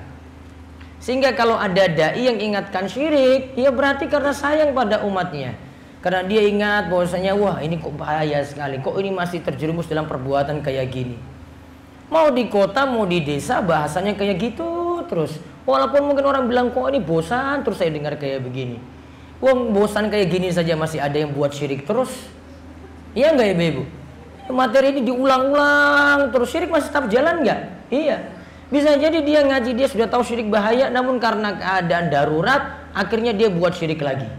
Sehingga kalau ada dai yang ingatkan syirik, ya berarti karena sayang pada umatnya. Karena dia ingat bahwasanya, wah ini kok bahaya sekali, kok ini masih terjerumus dalam perbuatan kayak gini. Mau di kota, mau di desa, bahasanya kayak gitu terus. Walaupun mungkin orang bilang, kok ini bosan terus saya dengar kayak begini. Wong bosan kayak gini saja masih ada yang buat syirik terus. Iya nggak ya Ibu? Materi ini diulang-ulang terus, syirik masih tetap jalan nggak? Iya. Bisa jadi dia ngaji, dia sudah tahu syirik bahaya, namun karena keadaan darurat akhirnya dia buat syirik lagi.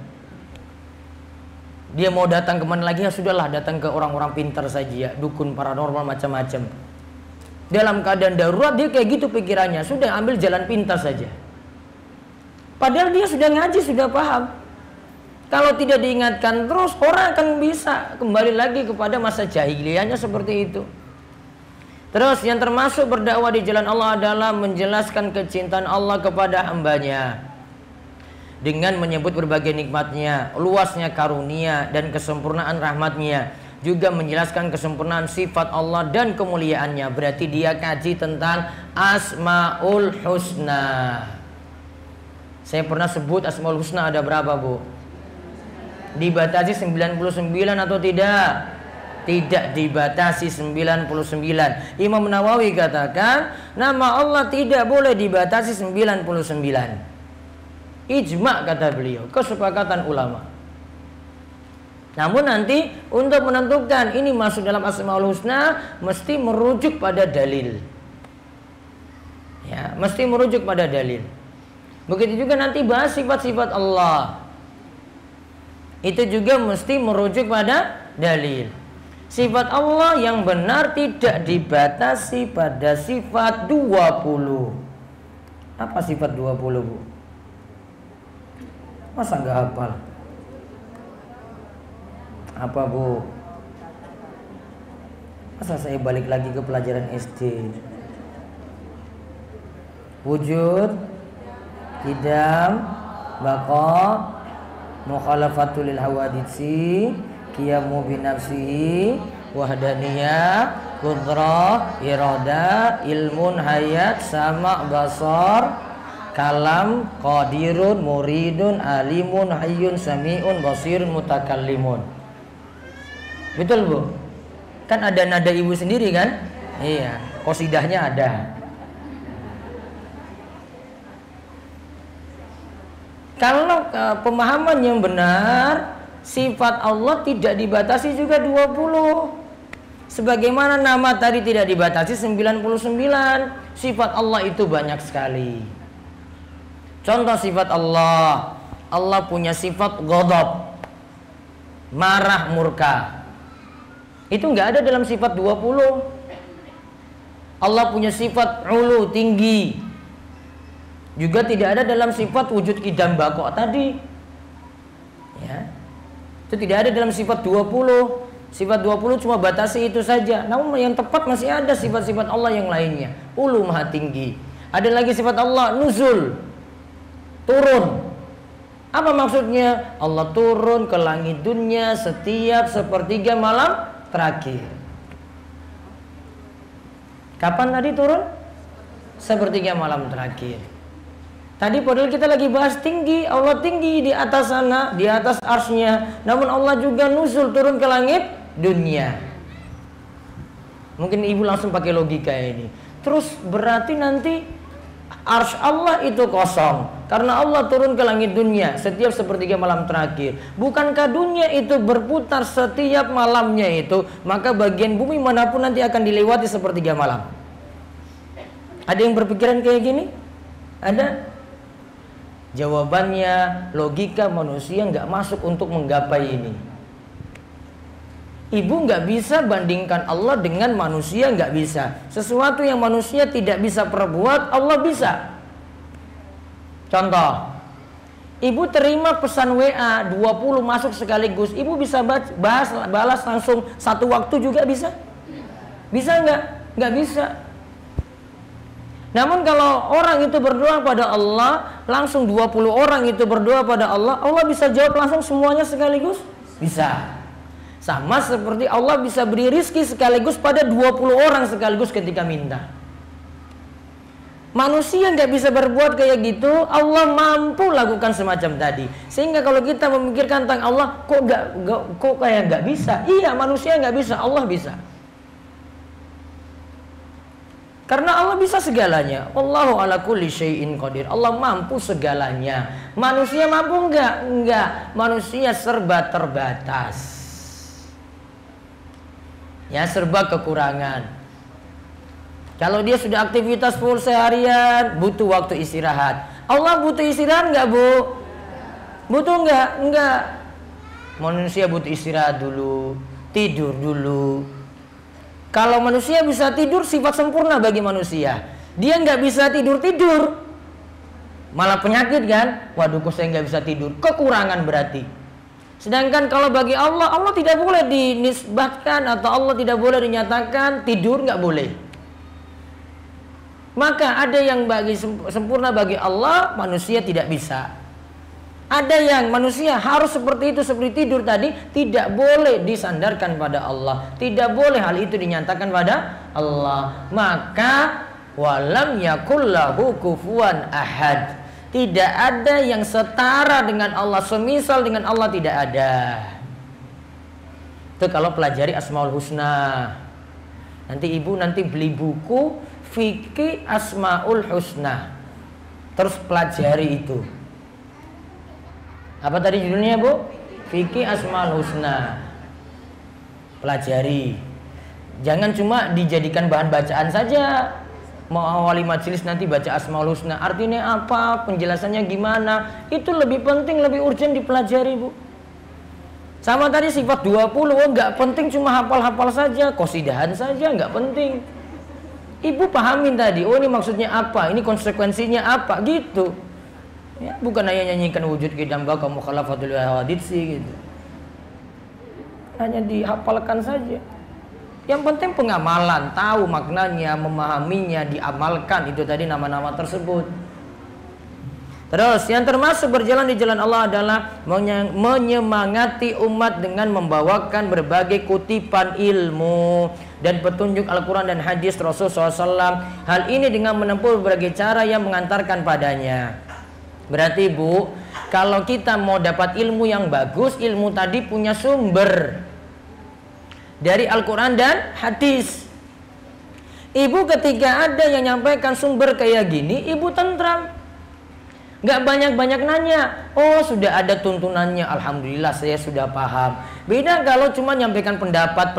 Dia mau datang kemana lagi, ya sudahlah datang ke orang-orang pintar saja, dukun paranormal macam-macam. Dalam keadaan darurat dia kayak gitu pikirannya, sudah ambil jalan pintas saja. Padahal dia sudah ngaji, sudah paham. Kalau tidak diingatkan terus, orang akan bisa kembali lagi kepada masa jahiliyahnya seperti itu. Terus yang termasuk berdakwah di jalan Allah adalah menjelaskan kecintaan Allah kepada hambanya, dengan menyebut berbagai nikmatnya, luasnya karunia dan kesempurnaan rahmatnya, juga menjelaskan kesempurnaan sifat Allah dan kemuliaannya. Berarti dia kaji tentang Asmaul Husna. Saya pernah sebut Asmaul Husna ada berapa, Bu? Dibatasi 99 atau tidak? Tidak dibatasi 99. Imam Nawawi katakan nama Allah tidak boleh dibatasi 99. Ijma kata beliau, kesepakatan ulama. Namun nanti untuk menentukan ini masuk dalam Asmaul Husna mesti merujuk pada dalil. Ya, mesti merujuk pada dalil. Begitu juga nanti bahas sifat-sifat Allah. Itu juga mesti merujuk pada dalil. Sifat Allah yang benar tidak dibatasi pada sifat 20. Apa sifat 20, Bu? Masa nggak hafal? Apa, Bu? Masa saya balik lagi ke pelajaran SD? Wujud, qidam, baqa, mukhalafatul lil hawaditsi, qiyamu binafsihi, wahdaniyah, qudrah, irada, ilmun, hayat, sama, basar, kalam, qadirun, muridun, alimun, hayyun, sami'un, basirun, mutakallimun. Betul, Bu? Kan ada nada ibu sendiri kan? Iya, qasidahnya ada. Kalau pemahaman yang benar, sifat Allah tidak dibatasi juga 20. Sebagaimana nama tadi tidak dibatasi 99. Sifat Allah itu banyak sekali. Contoh sifat Allah. Allah punya sifat ghadab, marah, murka. Itu nggak ada dalam sifat 20. Allah punya sifat ulu, tinggi. Juga tidak ada dalam sifat wujud qidam baqa tadi. Ya. Itu tidak ada dalam sifat 20. Sifat 20 cuma batasi itu saja. Namun yang tepat masih ada sifat-sifat Allah yang lainnya. Ulu, maha tinggi. Ada lagi sifat Allah nuzul, turun. Apa maksudnya? Allah turun ke langit dunia setiap sepertiga malam terakhir. Kapan tadi turun? Sepertiga malam terakhir. Tadi padahal kita lagi bahas tinggi, Allah tinggi di atas sana, di atas arsy-Nya. Namun Allah juga nuzul, turun ke langit dunia. Mungkin ibu langsung pakai logika ini. Terus berarti nanti Arsy Allah itu kosong karena Allah turun ke langit dunia setiap sepertiga malam terakhir. Bukankah dunia itu berputar setiap malamnya itu? Maka bagian bumi manapun nanti akan dilewati sepertiga malam. Ada yang berpikiran kayak gini? Ada? Jawabannya logika manusia nggak masuk untuk menggapai ini. Ibu nggak bisa bandingkan Allah dengan manusia, nggak bisa. Sesuatu yang manusia tidak bisa perbuat, Allah bisa. Contoh, ibu terima pesan WA 20 masuk sekaligus, ibu bisa balas langsung satu waktu juga bisa? Bisa nggak? Nggak bisa. Namun kalau orang itu berdoa pada Allah, langsung 20 orang itu berdoa pada Allah, Allah bisa jawab langsung semuanya sekaligus? Bisa. Sama seperti Allah bisa beri rizki sekaligus pada 20 orang sekaligus ketika minta. Manusia nggak bisa berbuat kayak gitu, Allah mampu lakukan semacam tadi. Sehingga kalau kita memikirkan tentang Allah, kok kayak nggak bisa? Iya, manusia nggak bisa, Allah bisa. Karena Allah bisa segalanya. Wallahu ala kulli syai'in qadir. Allah mampu segalanya. Manusia mampu enggak? Enggak. Manusia serba terbatas. Ya, serba kekurangan. Kalau dia sudah aktivitas full seharian, butuh waktu istirahat. Allah butuh istirahat enggak, Bu? Butuh enggak? Enggak. Manusia butuh istirahat dulu, tidur dulu. Kalau manusia bisa tidur, sifat sempurna bagi manusia. Dia nggak bisa tidur, malah penyakit kan? Waduh, kok saya nggak bisa tidur? Kekurangan berarti. Sedangkan kalau bagi Allah, Allah tidak boleh dinisbatkan atau Allah tidak boleh dinyatakan tidur, nggak boleh. Maka ada yang bagi sempurna bagi Allah, manusia tidak bisa. Ada yang manusia harus seperti itu, seperti tidur tadi, tidak boleh disandarkan pada Allah. Tidak boleh hal itu dinyatakan pada Allah. Maka walam yakul lahu kufuwan ahad. Tidak ada yang setara dengan Allah, semisal dengan Allah tidak ada. Itu kalau pelajari Asmaul Husna. Nanti ibu beli buku Fikih Asmaul Husna. Terus pelajari itu. Apa tadi judulnya, Bu? Fikih Asmaul Husna. Pelajari. Jangan cuma dijadikan bahan bacaan saja. Mau awali majelis nanti baca Asmaul Husna, artinya apa, penjelasannya gimana, itu lebih penting, lebih urgent dipelajari, Bu. Sama tadi sifat 20, nggak penting cuma hafal-hafal saja, qasidahan saja, nggak penting. Ibu pahamin tadi, oh ini maksudnya apa, ini konsekuensinya apa, gitu. Ya, bukan hanya nyanyikan wujud kidamba kamu khalafatul hawadith sih, gitu. Hanya dihafalkan saja. Yang penting pengamalan, tahu maknanya, memahaminya, diamalkan. Itu tadi nama-nama tersebut. Terus yang termasuk berjalan di jalan Allah adalah menyemangati umat dengan membawakan berbagai kutipan ilmu dan petunjuk Al-Quran dan hadis Rasulullah SAW. Hal ini dengan menempuh berbagai cara yang mengantarkan padanya. Berarti, Bu, kalau kita mau dapat ilmu yang bagus, ilmu tadi punya sumber dari Al-Quran dan hadis. Ibu ketika ada yang nyampaikan sumber kayak gini, ibu tentram. Gak banyak-banyak nanya. Oh, sudah ada tuntunannya, alhamdulillah saya sudah paham. Beda kalau cuma nyampaikan pendapat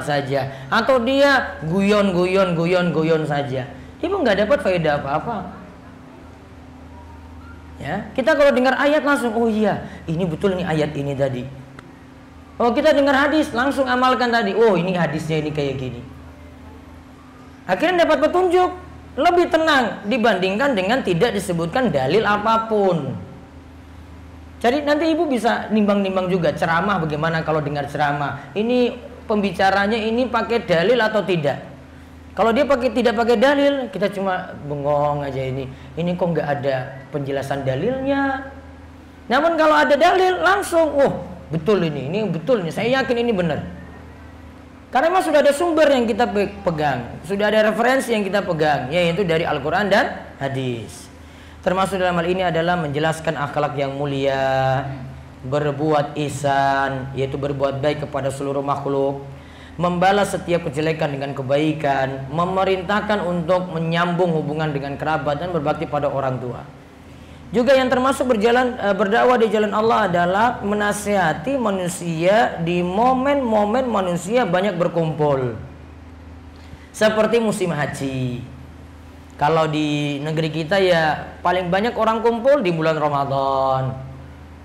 saja. Atau dia guyon saja. Ibu gak dapat faedah apa-apa. Ya, kita kalau dengar ayat langsung, oh iya, ini betul nih ayat ini tadi. Oh, kita dengar hadis, langsung amalkan tadi. Oh, ini hadisnya ini kayak gini. Akhirnya dapat petunjuk, lebih tenang dibandingkan dengan tidak disebutkan dalil apapun. Jadi nanti ibu bisa nimbang-nimbang juga ceramah, bagaimana kalau dengar ceramah. Ini pembicaranya ini pakai dalil atau tidak. Kalau dia tidak pakai dalil, kita cuma bengong aja ini. Ini kok nggak ada penjelasan dalilnya. Namun kalau ada dalil langsung, oh betul ini betul ini, saya yakin ini benar. Karena memang sudah ada sumber yang kita pegang, sudah ada referensi yang kita pegang, yaitu dari Al-Quran dan hadis. Termasuk dalam hal ini adalah menjelaskan akhlak yang mulia, berbuat ihsan, yaitu berbuat baik kepada seluruh makhluk, membalas setiap kejelekan dengan kebaikan, memerintahkan untuk menyambung hubungan dengan kerabat dan berbakti pada orang tua. Juga yang termasuk berdakwah di jalan Allah adalah menasihati manusia di momen-momen manusia banyak berkumpul. Seperti musim haji. Kalau di negeri kita ya paling banyak orang kumpul di bulan Ramadan.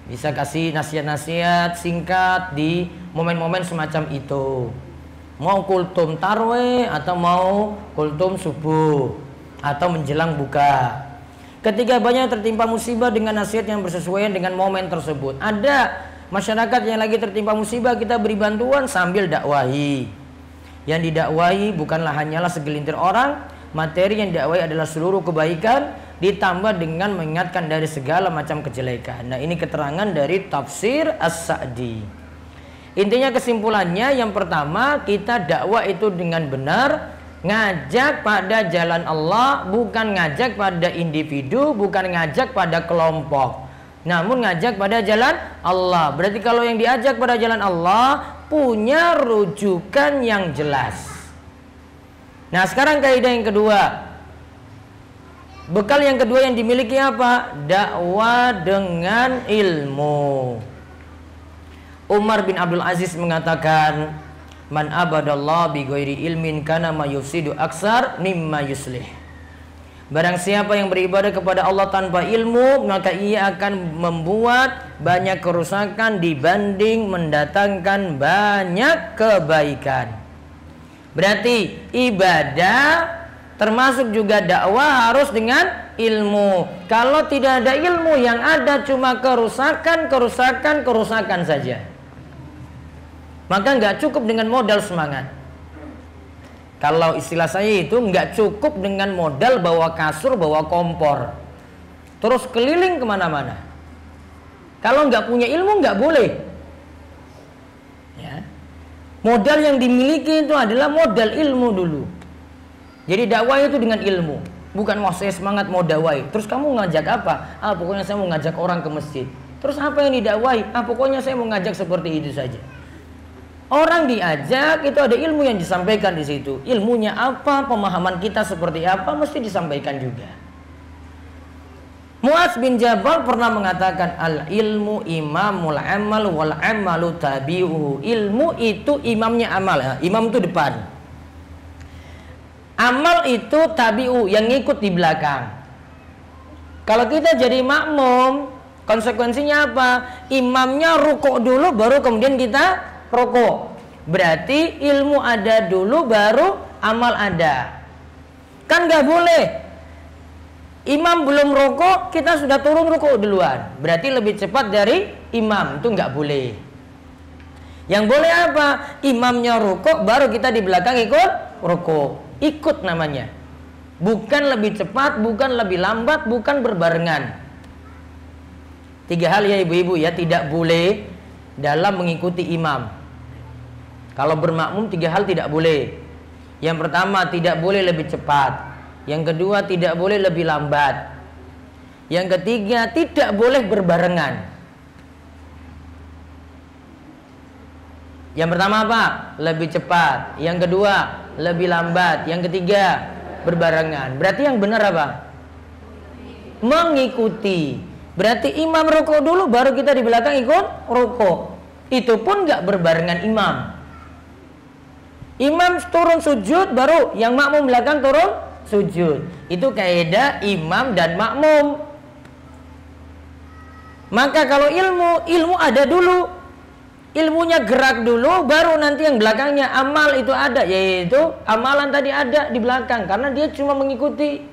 Bisa kasih nasihat-nasihat singkat di momen-momen semacam itu. Mau kultum tarwih atau mau kultum subuh atau menjelang buka. Ketika banyak tertimpa musibah dengan nasihat yang bersesuaian dengan momen tersebut. Ada masyarakat yang lagi tertimpa musibah, kita beri bantuan sambil dakwahi. Yang didakwahi bukanlah hanyalah segelintir orang, materi yang didakwahi adalah seluruh kebaikan ditambah dengan mengingatkan dari segala macam kejelekan. Nah, ini keterangan dari tafsir As-Sa'di. Intinya kesimpulannya, yang pertama, kita dakwah itu dengan benar, ngajak pada jalan Allah, bukan ngajak pada individu, bukan ngajak pada kelompok, namun ngajak pada jalan Allah. Berarti kalau yang diajak pada jalan Allah punya rujukan yang jelas. Nah, sekarang kaidah yang kedua. Bekal yang kedua yang dimiliki apa? Dakwah dengan ilmu. Umar bin Abdul Aziz mengatakan, man abadallah bi ghairi ilmin kana ma yufsidu aksar mimma yuslih. Barang siapa yang beribadah kepada Allah tanpa ilmu, maka ia akan membuat banyak kerusakan dibanding mendatangkan banyak kebaikan. Berarti ibadah termasuk juga dakwah harus dengan ilmu. Kalau tidak ada ilmu, yang ada cuma kerusakan saja. Maka nggak cukup dengan modal semangat. Kalau istilah saya itu nggak cukup dengan modal bawa kasur, bawa kompor, terus keliling kemana-mana. Kalau nggak punya ilmu nggak boleh. Ya. Modal yang dimiliki itu adalah modal ilmu dulu. Jadi dakwah itu dengan ilmu. Bukan wah saya semangat mau dakwah. Terus kamu ngajak apa? Pokoknya saya mau ngajak orang ke masjid. Terus apa yang didakwahi? Pokoknya saya mau ngajak seperti itu saja. Orang diajak itu ada ilmu yang disampaikan di situ. Ilmunya apa, pemahaman kita seperti apa, mesti disampaikan juga. Mu'adz bin Jabal pernah mengatakan, al ilmu imamul amal wal amalu tabi'uhu. Ilmu itu imamnya amal. Imam itu depan. Amal itu tabi'u, yang ngikut di belakang. Kalau kita jadi makmum, konsekuensinya apa? Imamnya rukuk dulu, baru kemudian kita rukuk. Berarti ilmu ada dulu baru amal ada. Kan nggak boleh. Imam belum rukuk, kita sudah turun rukuk duluan. Berarti lebih cepat dari imam. Itu nggak boleh. Yang boleh apa? Imamnya rukuk, baru kita di belakang ikut rukuk. Ikut namanya. Bukan lebih cepat, bukan lebih lambat, bukan berbarengan. 3 hal ya ibu-ibu ya, tidak boleh dalam mengikuti imam. Kalau bermakmum 3 hal tidak boleh. Yang pertama, tidak boleh lebih cepat. Yang kedua, tidak boleh lebih lambat. Yang ketiga, tidak boleh berbarengan. Yang pertama apa? Lebih cepat. Yang kedua, lebih lambat. Yang ketiga, berbarengan. Berarti yang benar apa? Mengikuti. Berarti imam rukuk dulu, baru kita di belakang ikut rukuk. Itu pun nggak berbarengan imam. Imam turun sujud, baru yang makmum belakang turun sujud. Itu kaidah imam dan makmum. Maka kalau ilmu ada dulu. Ilmunya gerak dulu, baru nanti yang belakangnya amal itu ada. Yaitu amalan tadi ada di belakang. Karena dia cuma mengikuti.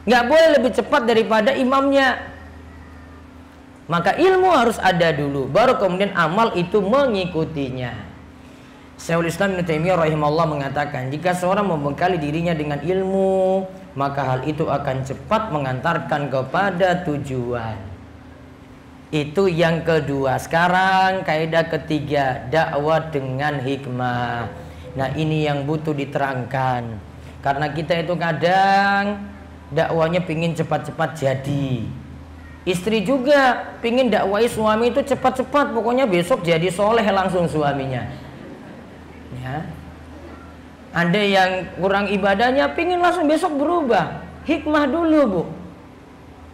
Nggak boleh lebih cepat daripada imamnya. Maka ilmu harus ada dulu, baru kemudian amal itu mengikutinya. Syekhul Islam Ibnu Taimiyah rahimahullah mengatakan, jika seorang membekali dirinya dengan ilmu, maka hal itu akan cepat mengantarkan kepada tujuan. Itu yang kedua. Sekarang kaidah ketiga, dakwah dengan hikmah. Nah, ini yang butuh diterangkan. Karena kita itu kadang dakwahnya pingin cepat-cepat jadi. Istri juga pingin dakwahi suami itu cepat-cepat, pokoknya besok jadi soleh langsung suaminya. Ya. Ada yang kurang ibadahnya pingin langsung besok berubah. Hikmah dulu, Bu.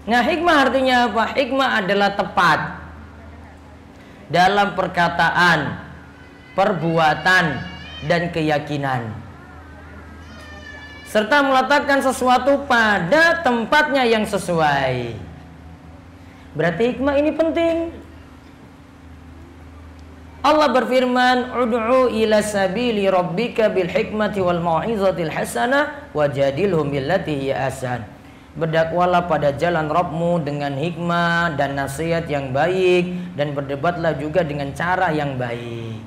Nah, hikmah artinya apa? Hikmah adalah tepat dalam perkataan, perbuatan, dan keyakinan, serta meletakkan sesuatu pada tempatnya yang sesuai. Berarti hikmah ini penting. Allah berfirman, "Ud'u ila sabili rabbika bil hikmati wal mau'izatil hasanah wajadilhum billati hiya ahsan." Berdakwalah pada jalan Rabbmu dengan hikmah dan nasihat yang baik, dan berdebatlah juga dengan cara yang baik.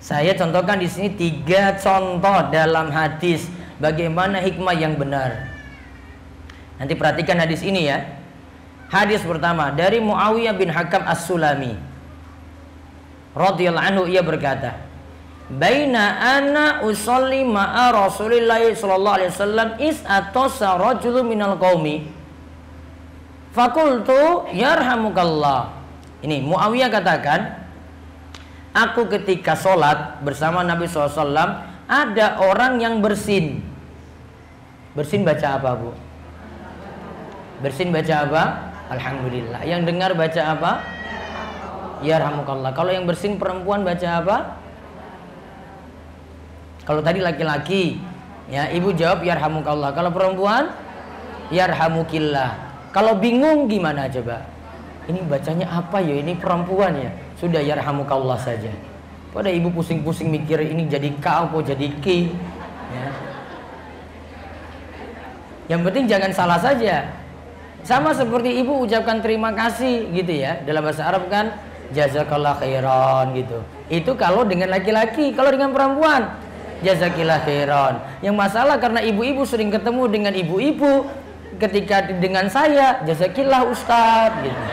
Saya contohkan di sini 3 contoh dalam hadis bagaimana hikmah yang benar. Nanti perhatikan hadis ini ya. Hadis pertama dari Muawiyah bin Hakam As-Sulami radhiyallahu anhu, ia berkata, "Baina ana usolli ma'a Rasulillah sallallahu alaihi wasallam is atasa rajulun minal qaumi fakultu yarhamukallah." Ini Muawiyah katakan, aku ketika sholat bersama Nabi SAW, ada orang yang bersin. Bersin baca apa, Bu? Bersin baca apa? Alhamdulillah. Yang dengar baca apa? Yarhamukallah. Kalau yang bersin perempuan baca apa? Kalau tadi laki-laki, ya ibu jawab yarhamukallah. Kalau perempuan, yarhamukillah. Kalau bingung gimana coba? Ini bacanya apa ya? Ini perempuan ya? Sudah yarhamukallah saja. Pada ibu pusing-pusing mikir ini jadi ka apa jadi ki. Ya. Yang penting jangan salah saja. Sama seperti ibu ucapkan terima kasih gitu ya. Dalam bahasa Arab kan jazakallah khairan gitu. Itu kalau dengan laki-laki. Kalau dengan perempuan jazakillah khairan. Yang masalah karena ibu-ibu sering ketemu dengan ibu-ibu, ketika dengan saya jazakillah ustadz gitu.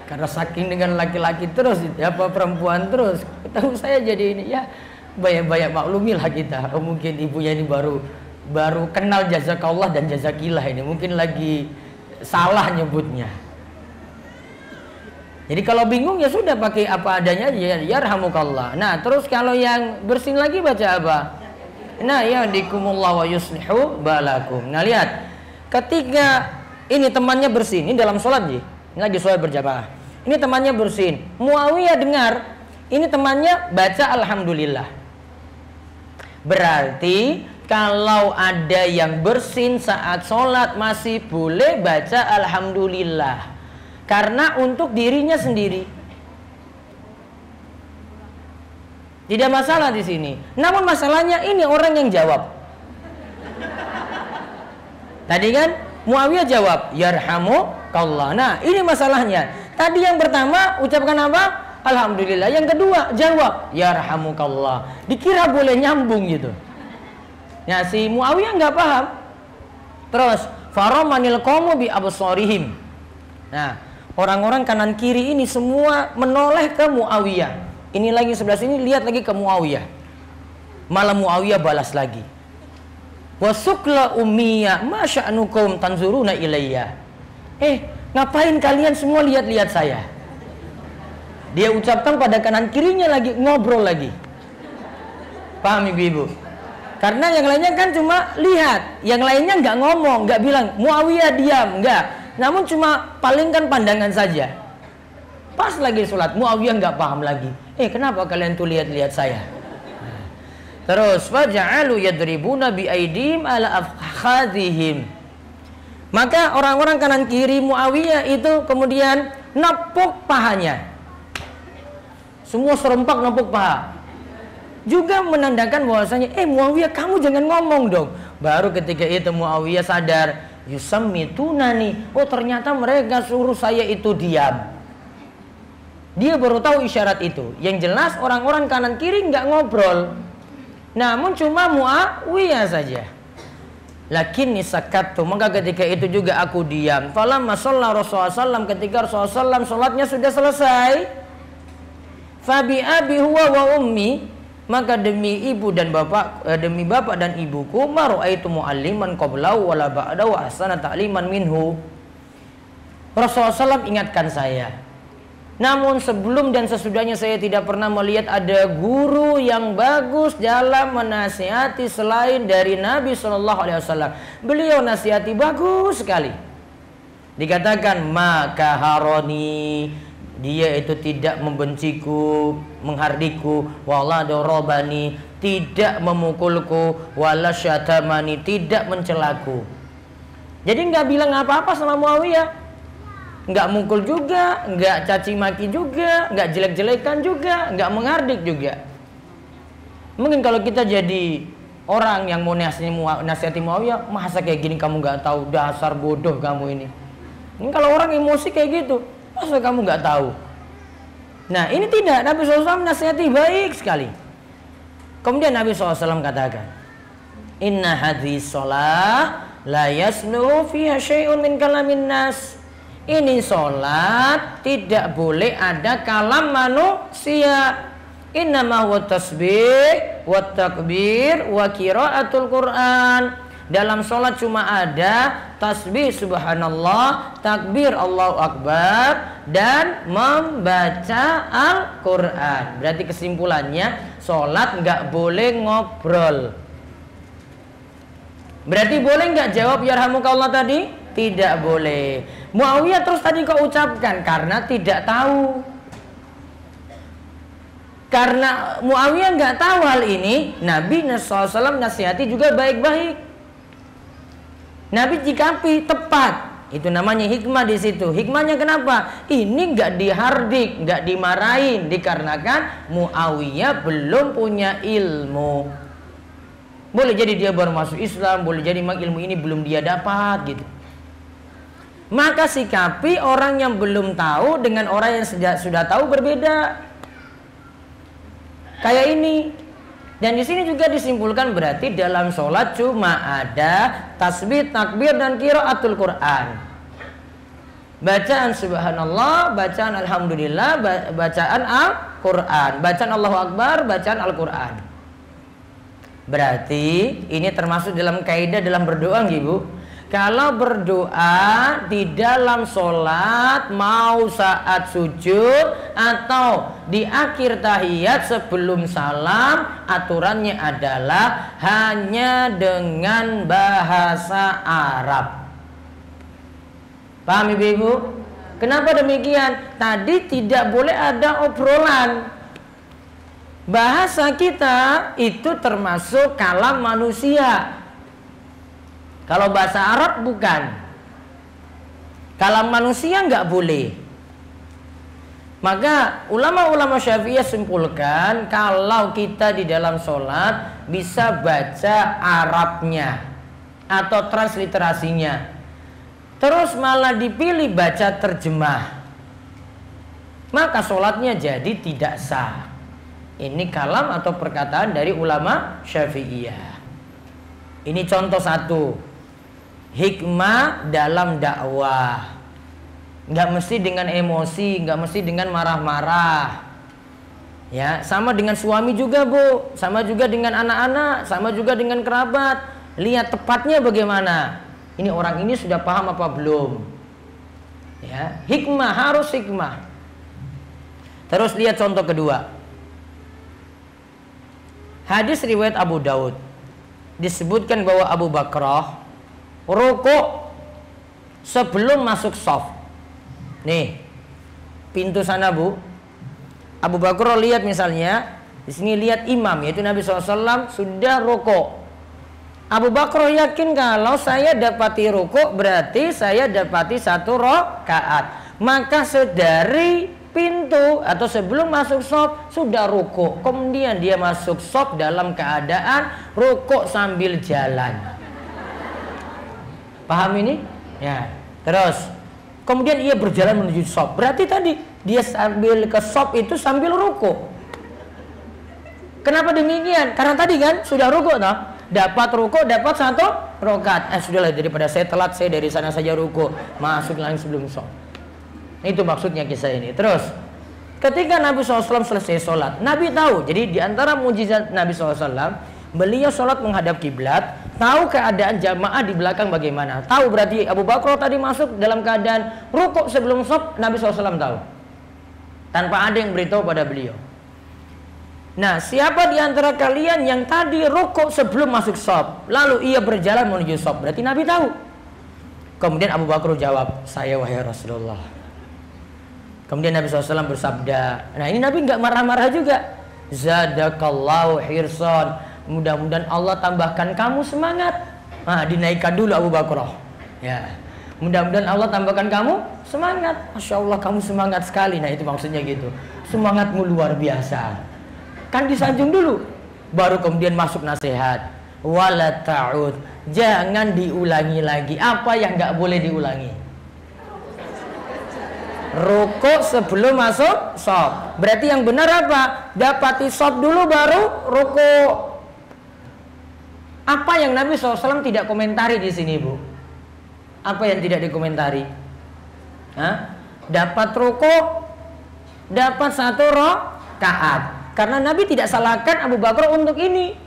Karena saking dengan laki-laki terus, apa perempuan terus, tahu saya jadi ini ya, banyak-banyak maklumilah kita. Oh, mungkin ibunya ini baru kenal jazakallah dan jazakillah ini, mungkin lagi salah nyebutnya. Jadi kalau bingung ya sudah pakai apa adanya aja, yarhamukallah. Nah, terus kalau yang bersin lagi baca apa? Nah, yahdikumullah wa yuslihu balakum. Nah, lihat. Ketika ini temannya bersin, ini dalam sholat nih. Ini lagi sholat berjamaah. Ini temannya bersin. Muawiyah dengar, ini temannya baca alhamdulillah. Berarti kalau ada yang bersin saat sholat masih boleh baca alhamdulillah. Karena untuk dirinya sendiri. Tidak masalah di sini. Namun masalahnya ini orang yang jawab. Tadi kan Muawiyah jawab, yarhamukallah. Nah, ini masalahnya. Tadi yang pertama ucapkan apa? Alhamdulillah. Yang kedua jawab, yarhamukallah. Dikira boleh nyambung gitu. Ya, si Muawiyah nggak paham. Terus, faramanil qawmu bi absarihim. Nah, orang-orang kanan kiri ini semua menoleh ke Muawiyah. Ini lagi sebelah sini, lihat lagi ke Muawiyah. Malah Muawiyah balas lagi. Wasukla ummiyah masya'nukum tanzuruna ilayya. Ngapain kalian semua lihat-lihat saya? Dia ucapkan pada kanan kirinya lagi, ngobrol lagi. Paham ibu-ibu? Karena yang lainnya kan cuma lihat, yang lainnya nggak ngomong, nggak bilang Muawiyah diam, nggak. Namun cuma palingkan pandangan saja. Pas lagi sholat, Muawiyah nggak paham lagi. Kenapa kalian tuh lihat-lihat saya? Terus faja'alu yadribuna bi aidim ala afkhadhihim. Maka orang-orang kanan kiri Muawiyah itu kemudian nepuk pahanya. Semua serempak nepuk paha. Juga menandakan bahwasanya Muawiyah kamu jangan ngomong dong. Baru ketika itu Muawiyah sadar, yusammitunani. Oh, ternyata mereka suruh saya itu diam. Dia baru tahu isyarat itu. Yang jelas orang-orang kanan kiri nggak ngobrol. Namun cuma Muawiyah saja. Lakinni sakattu, maka ketika itu juga aku diam. Falamma shalla Rasulullah sallam, ketika Rasulullah sallam salatnya sudah selesai. Fabi abi huwa wa ummi, maka demi ibu dan bapak, demi bapak dan ibuku, ma ra'aitu mu'alliman qablahu wala ba'dahu ahsana ta'liman minhu. Rasulullah sallam ingatkan saya. Namun sebelum dan sesudahnya saya tidak pernah melihat ada guru yang bagus dalam menasihati selain dari Nabi SAW. Beliau nasihati bagus sekali. Dikatakan maka haroni, dia itu tidak membenciku, menghardikku, wala dorobani, tidak memukulku, wala syatamani, tidak mencelaku. Jadi nggak bilang apa-apa sama Muawiyah, nggak mukul juga, nggak caci maki juga, nggak jelek-jelekan juga, nggak menghardik juga. Mungkin kalau kita jadi orang yang mau nasihati Muawiyah, masa kayak gini kamu nggak tahu, dasar bodoh kamu ini. Ini kalau orang emosi kayak gitu, masa kamu nggak tahu? Nah ini tidak, Nabi SAW nasihati baik sekali. Kemudian Nabi SAW katakan, inna hadhi sholat la yasnu fiha syai'un min kalamin nas. Ini sholat tidak boleh ada kalam manusia. Innama huwa tasbih wa takbir wa qiraatul Qur'an. Dalam sholat cuma ada tasbih subhanallah, takbir Allahu Akbar, dan membaca Al-Quran. Berarti kesimpulannya sholat nggak boleh ngobrol. Berarti boleh nggak jawab yarhamukallah tadi? Tidak boleh. Muawiyah terus tadi kok ucapkan karena tidak tahu. Karena Muawiyah nggak tahu hal ini, Nabi SAW nasihati juga baik-baik. Nabi jikapi tepat, itu namanya hikmah di situ. Hikmahnya kenapa? Ini nggak dihardik, nggak dimarahin, dikarenakan Muawiyah belum punya ilmu. Boleh jadi dia baru masuk Islam, boleh jadi memang ilmu ini belum dia dapat gitu. Maka sikapi orang yang belum tahu dengan orang yang sudah tahu berbeda. Kayak ini. Dan di sini juga disimpulkan berarti dalam sholat cuma ada tasbih, takbir, dan qiraatul Quran. Bacaan subhanallah, bacaan alhamdulillah, bacaan Al-Quran, bacaan Allahu Akbar, bacaan Al-Quran. Berarti ini termasuk dalam kaidah dalam berdoa, Ibu. Kalau berdoa di dalam sholat, mau saat sujud atau di akhir tahiyat sebelum salam, aturannya adalah hanya dengan bahasa Arab. Paham Ibu? Kenapa demikian? Tadi tidak boleh ada obrolan. Bahasa kita itu termasuk kalam manusia. Kalau bahasa Arab bukan. Kalam manusia nggak boleh. Maka ulama-ulama Syafi'iyah simpulkan kalau kita di dalam sholat bisa baca Arabnya atau transliterasinya, terus malah dipilih baca terjemah, maka sholatnya jadi tidak sah. Ini kalam atau perkataan dari ulama Syafi'iyah. Ini contoh satu. Hikmah dalam dakwah. Nggak mesti dengan emosi, nggak mesti dengan marah-marah. Ya, sama dengan suami juga, Bu. Sama juga dengan anak-anak, sama juga dengan kerabat. Lihat tepatnya bagaimana. Ini orang ini sudah paham apa belum? Ya, hikmah, harus hikmah. Terus lihat contoh kedua. Hadis riwayat Abu Daud. Disebutkan bahwa Abu Bakrah rukuk sebelum masuk shaf. Nih, pintu sana, Bu. Abu Bakar lihat misalnya, di sini lihat imam yaitu Nabi SAW sudah rukuk. Abu Bakar yakin kalau saya dapati rukuk berarti saya dapati satu rakaat. Maka sedari pintu atau sebelum masuk shaf sudah rukuk. Kemudian dia masuk shaf dalam keadaan rukuk sambil jalan. Paham ini? Ya. Terus kemudian ia berjalan menuju shaf. Berarti tadi dia sambil ke shaf itu sambil rukuk. Kenapa demikian? Karena tadi kan sudah rukuk toh. Dapat rukuk, dapat satu rakaat. Sudahlah, daripada saya telat, saya dari sana saja rukuk, masuk langsung sebelum shaf. Itu maksudnya kisah ini. Terus ketika Nabi SAW selesai sholat, Nabi tahu. Jadi di antara mujizat Nabi SAW, beliau sholat menghadap kiblat, tahu keadaan jamaah di belakang bagaimana. Tahu berarti Abu Bakar tadi masuk dalam keadaan rukuk sebelum shaf, Nabi SAW tahu. tanpa ada yang beritahu pada beliau. Nah, siapa di antara kalian yang tadi rukuk sebelum masuk shaf, lalu ia berjalan menuju shaf, berarti Nabi tahu. Kemudian Abu Bakar jawab, saya wahai Rasulullah. Kemudian Nabi SAW bersabda, nah ini Nabi nggak marah-marah juga. Zadakallahu hirsan, mudah-mudahan Allah tambahkan kamu semangat. Nah, dinaikkan dulu Abu Bakar. Ya, mudah-mudahan Allah tambahkan kamu semangat. Masya Allah kamu semangat sekali. Nah itu maksudnya gitu, semangatmu luar biasa. Kan disanjung dulu, baru kemudian masuk nasihat. Wala ta'ud, jangan diulangi lagi. Apa yang nggak boleh diulangi? Rukuk sebelum masuk shaf. Berarti yang benar apa? Dapati shaf dulu baru rukuk. Apa yang Nabi SAW tidak komentari di sini, Bu? Apa yang tidak dikomentari? Hah? Dapat rukuk, dapat 1 rakaat. Karena Nabi tidak salahkan Abu Bakar untuk ini.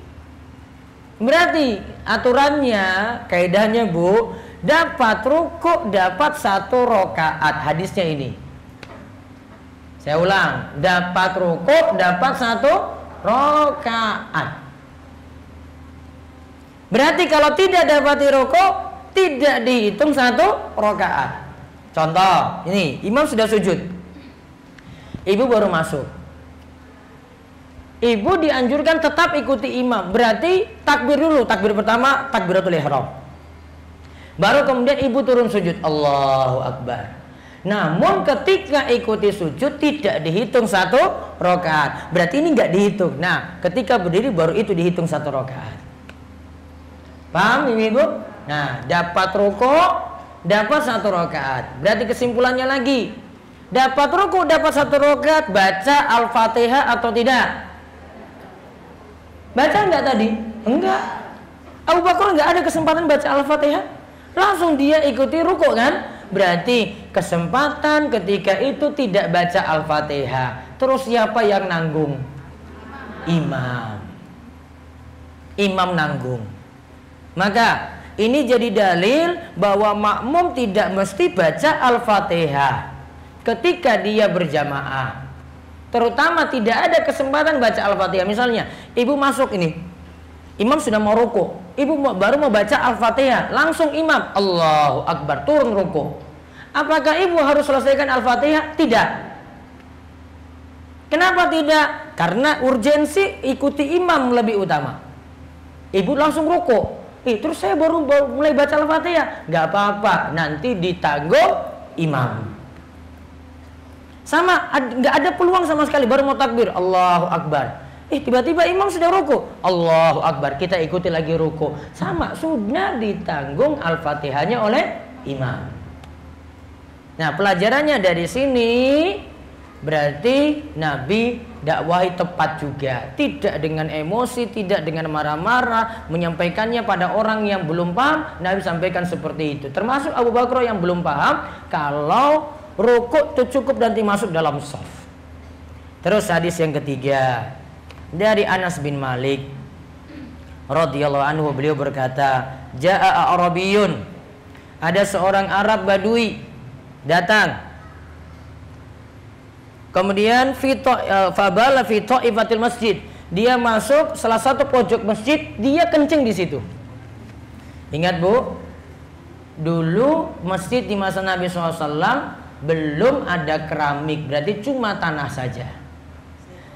Berarti aturannya, kaidahnya Bu, dapat rukuk, dapat 1 rakaat. Hadisnya ini. Saya ulang, dapat rukuk, dapat 1 rakaat. Berarti kalau tidak dapat rukuk, tidak dihitung 1 rakaat. Contoh, ini imam sudah sujud, ibu baru masuk. Ibu dianjurkan tetap ikuti imam. Berarti takbir dulu. Takbir pertama takbiratul ihram. Baru kemudian ibu turun sujud. Allahu Akbar. Namun ketika ikuti sujud tidak dihitung 1 rakaat. Berarti ini nggak dihitung. Nah, ketika berdiri baru itu dihitung 1 rakaat. Paham Ibu? Nah, dapat rukuk, dapat 1 rakaat. Berarti kesimpulannya lagi, dapat rukuk, dapat 1 rakaat, baca Al-Fatihah atau tidak? Baca enggak tadi? Enggak. Abu Bakar enggak ada kesempatan baca Al-Fatihah. Langsung dia ikuti rukuk kan? Berarti kesempatan ketika itu tidak baca Al-Fatihah. Terus siapa yang nanggung? Imam. Imam nanggung. Maka ini jadi dalil bahwa makmum tidak mesti baca Al-Fatihah ketika dia berjamaah. Terutama tidak ada kesempatan baca Al-Fatihah. Misalnya, ibu masuk ini, imam sudah mau rukuk, ibu baru mau baca Al-Fatihah, langsung imam Allahu Akbar turun rukuk. Apakah ibu harus selesaikan Al-Fatihah? Tidak. Kenapa tidak? Karena urgensi ikuti imam lebih utama. Ibu langsung rukuk, terus saya baru mulai baca Al-Fatihah. Gak apa-apa, nanti ditanggung imam. Sama, nggak ada peluang sama sekali, baru mau takbir Allahu Akbar, tiba-tiba imam sudah ruku, Allahu Akbar, kita ikuti lagi ruku. Sama, sudah ditanggung Al-Fatihahnya oleh imam. Nah, pelajarannya dari sini berarti Nabi dakwahi tepat juga, tidak dengan emosi, tidak dengan marah-marah, menyampaikannya pada orang yang belum paham. Nabi sampaikan seperti itu, termasuk Abu Bakar yang belum paham kalau rukuk itu cukup nanti masuk dalam shaf. Terus hadis yang ketiga dari Anas bin Malik radhiyallahu anhu, beliau berkata, Ja'a Arabiyun, ada seorang Arab Badui datang. Kemudian fabala fi ta'ifatil masjid, dia masuk salah satu pojok masjid, dia kencing di situ. Ingat Bu, dulu masjid di masa Nabi SAW belum ada keramik, berarti cuma tanah saja.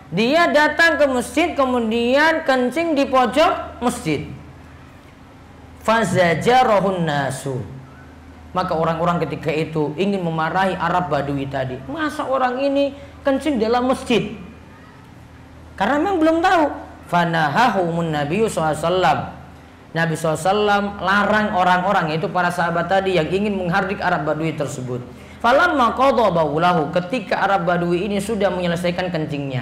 Dia datang ke masjid, kemudian kencing di pojok masjid. Fazajarahun nasu, maka orang-orang ketika itu ingin memarahi Arab Badui tadi. Masa orang ini kencing dalam masjid? Karena memang belum tahu. Fanahahumun Nabi SAW. Nabi SAW larang orang-orang, yaitu para sahabat tadi yang ingin menghardik Arab Badui tersebut. Falamma qadha baulahu, ketika Arab Badui ini sudah menyelesaikan kencingnya,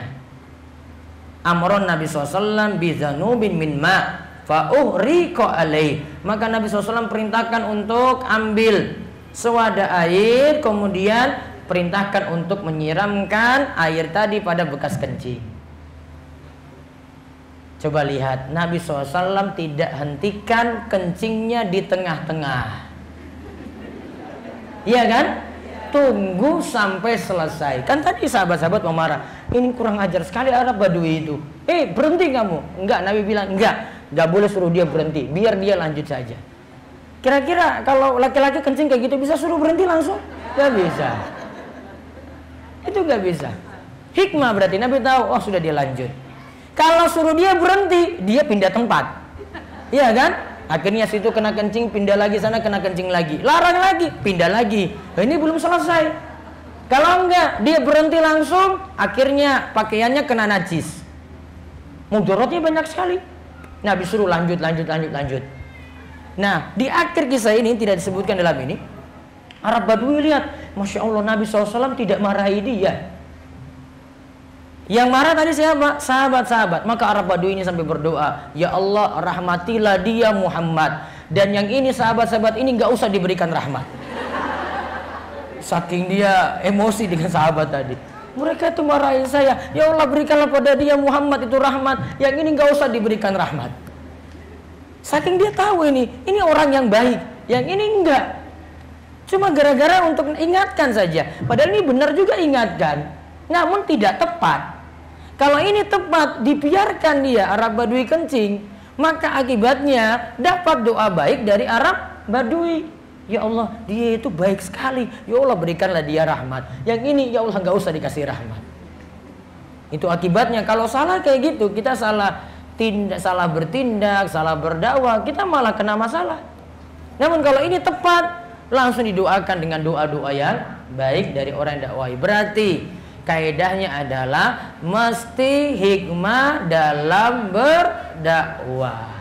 amron Nabi SAW bizanubin min ma fa'uhriqa alaih, maka Nabi SAW perintahkan untuk ambil sewadah air, kemudian perintahkan untuk menyiramkan air tadi pada bekas kencing. Coba lihat, Nabi SAW tidak hentikan kencingnya di tengah-tengah. Iya kan? tunggu sampai selesai. Kan tadi sahabat-sahabat memarah, ini kurang ajar sekali Arab Badui itu. Berhenti kamu. Enggak, Nabi bilang enggak boleh suruh dia berhenti, biar dia lanjut saja. Kira-kira kalau laki-laki kencing kayak gitu bisa suruh berhenti langsung? Gak bisa. Itu gak bisa. Hikmah berarti Nabi tahu, oh sudah dia lanjut. Kalau suruh dia berhenti, dia pindah tempat. Iya kan? Akhirnya situ kena kencing, pindah lagi sana kena kencing lagi. Larang lagi, pindah lagi. Nah, ini belum selesai. Kalau enggak, dia berhenti langsung, akhirnya pakaiannya kena najis. Mudaratnya banyak sekali. Nabi suruh lanjut. Nah, di akhir kisah ini tidak disebutkan dalam ini. Arab Badui lihat, Masya Allah, Nabi SAW tidak marahi dia. Yang marah tadi siapa? Sahabat-sahabat. Maka Arab Badui ini sampai berdoa, ya Allah, rahmatilah dia Muhammad. Dan yang ini sahabat-sahabat ini nggak usah diberikan rahmat. Saking dia emosi dengan sahabat tadi. Mereka itu marahin saya, ya Allah, berikanlah pada dia Muhammad itu rahmat. Yang ini nggak usah diberikan rahmat. Saking dia tahu ini orang yang baik, yang ini enggak. Cuma gara-gara untuk ingatkan saja. Padahal ini benar juga ingatkan, namun tidak tepat. Kalau ini tepat, dibiarkan dia Arab Badui kencing, maka akibatnya dapat doa baik dari Arab Badui. Ya Allah, dia itu baik sekali. Ya Allah, berikanlah dia rahmat. Yang ini, ya Allah, nggak usah dikasih rahmat. Itu akibatnya. Kalau salah kayak gitu, kita salah bertindak, salah berdakwah, kita malah kena masalah. Namun kalau ini tepat, langsung didoakan dengan doa-doa yang baik dari orang yang dakwai. Berarti kaidahnya adalah mesti hikmah dalam berdakwah.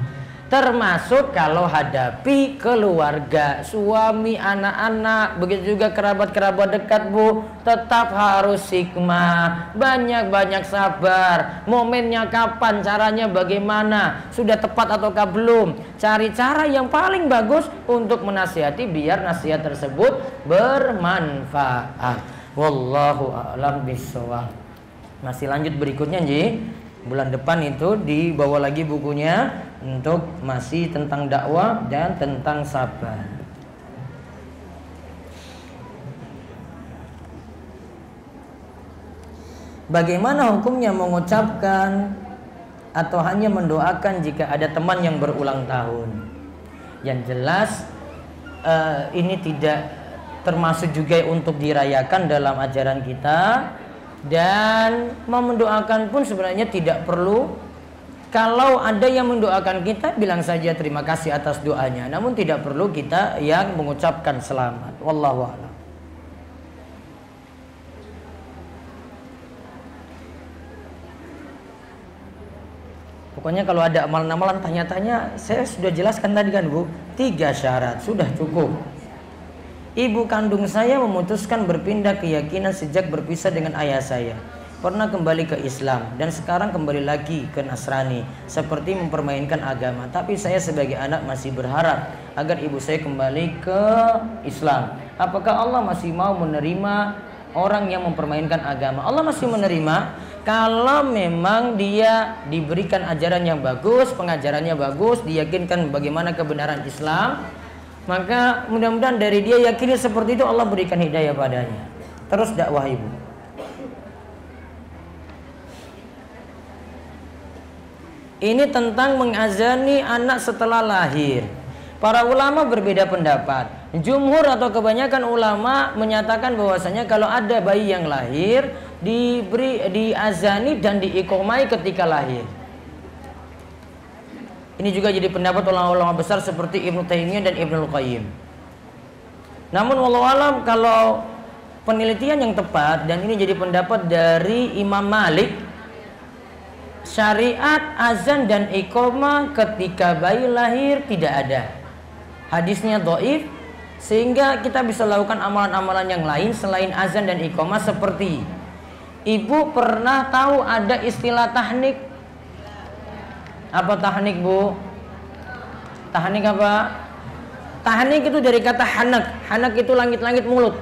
Termasuk kalau hadapi keluarga, suami, anak-anak, begitu juga kerabat-kerabat dekat, Bu, tetap harus hikmah, banyak-banyak sabar. Momennya kapan, caranya bagaimana, sudah tepat ataukah belum. Cari cara yang paling bagus untuk menasihati biar nasihat tersebut bermanfaat. Wallahu a'lam bishawab. Masih lanjut berikutnya, Ji. Bulan depan itu dibawa lagi bukunya untuk masih tentang dakwah dan tentang sabar. Bagaimana hukumnya mengucapkan atau hanya mendoakan jika ada teman yang berulang tahun? Yang jelas ini tidak termasuk juga untuk dirayakan dalam ajaran kita. Dan mau mendoakan pun sebenarnya tidak perlu. Kalau ada yang mendoakan kita, bilang saja terima kasih atas doanya. Namun tidak perlu kita yang mengucapkan selamat. Wallahu a'lam. Pokoknya kalau ada amalan-amalan tanya-tanya, saya sudah jelaskan tadi kan, Bu. 3 syarat sudah cukup. Ibu kandung saya memutuskan berpindah keyakinan sejak berpisah dengan ayah saya. Pernah kembali ke Islam dan sekarang kembali lagi ke Nasrani, seperti mempermainkan agama. Tapi saya sebagai anak masih berharap agar ibu saya kembali ke Islam. Apakah Allah masih mau menerima orang yang mempermainkan agama? Allah masih menerima kalau memang dia diberikan ajaran yang bagus, pengajarannya bagus, diyakinkan bagaimana kebenaran Islam. Maka mudah-mudahan dari dia yakini seperti itu, Allah berikan hidayah padanya. Terus dakwah ibu. Ini tentang mengazani anak setelah lahir. Para ulama berbeda pendapat. Jumhur atau kebanyakan ulama menyatakan bahwasanya kalau ada bayi yang lahir, diazani dan diiqomai ketika lahir. Ini juga jadi pendapat ulama-ulama besar seperti Ibnu Taimiyah dan Ibnu Qayyim. Namun wallahu alam, kalau penelitian yang tepat, dan ini jadi pendapat dari Imam Malik, syariat azan dan iqamah ketika bayi lahir tidak ada. Hadisnya dhaif, sehingga kita bisa lakukan amalan-amalan yang lain selain azan dan iqamah. Seperti ibu pernah tahu ada istilah tahnik? Apa tahnik, Bu? Tahnik apa? Tahnik itu dari kata hanak. Hanak itu langit-langit mulut.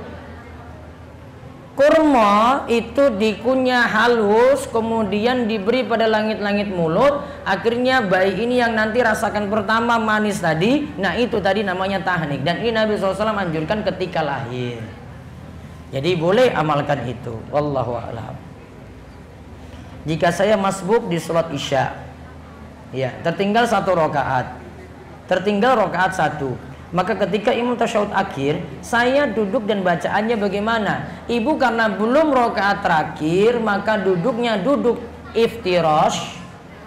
Kurma itu dikunyah halus, kemudian diberi pada langit-langit mulut. Akhirnya bayi ini yang nanti rasakan pertama manis tadi. Nah itu tadi namanya tahnik. Dan ini Nabi SAW anjurkan ketika lahir. Jadi boleh amalkan itu. Wallahu a'lam. Jika saya masbuk di sholat isya, ya, tertinggal 1 rakaat, tertinggal rakaat 1, maka ketika imam tasyahud akhir, saya duduk dan bacaannya bagaimana? Ibu karena belum rakaat terakhir, maka duduknya duduk iftirash,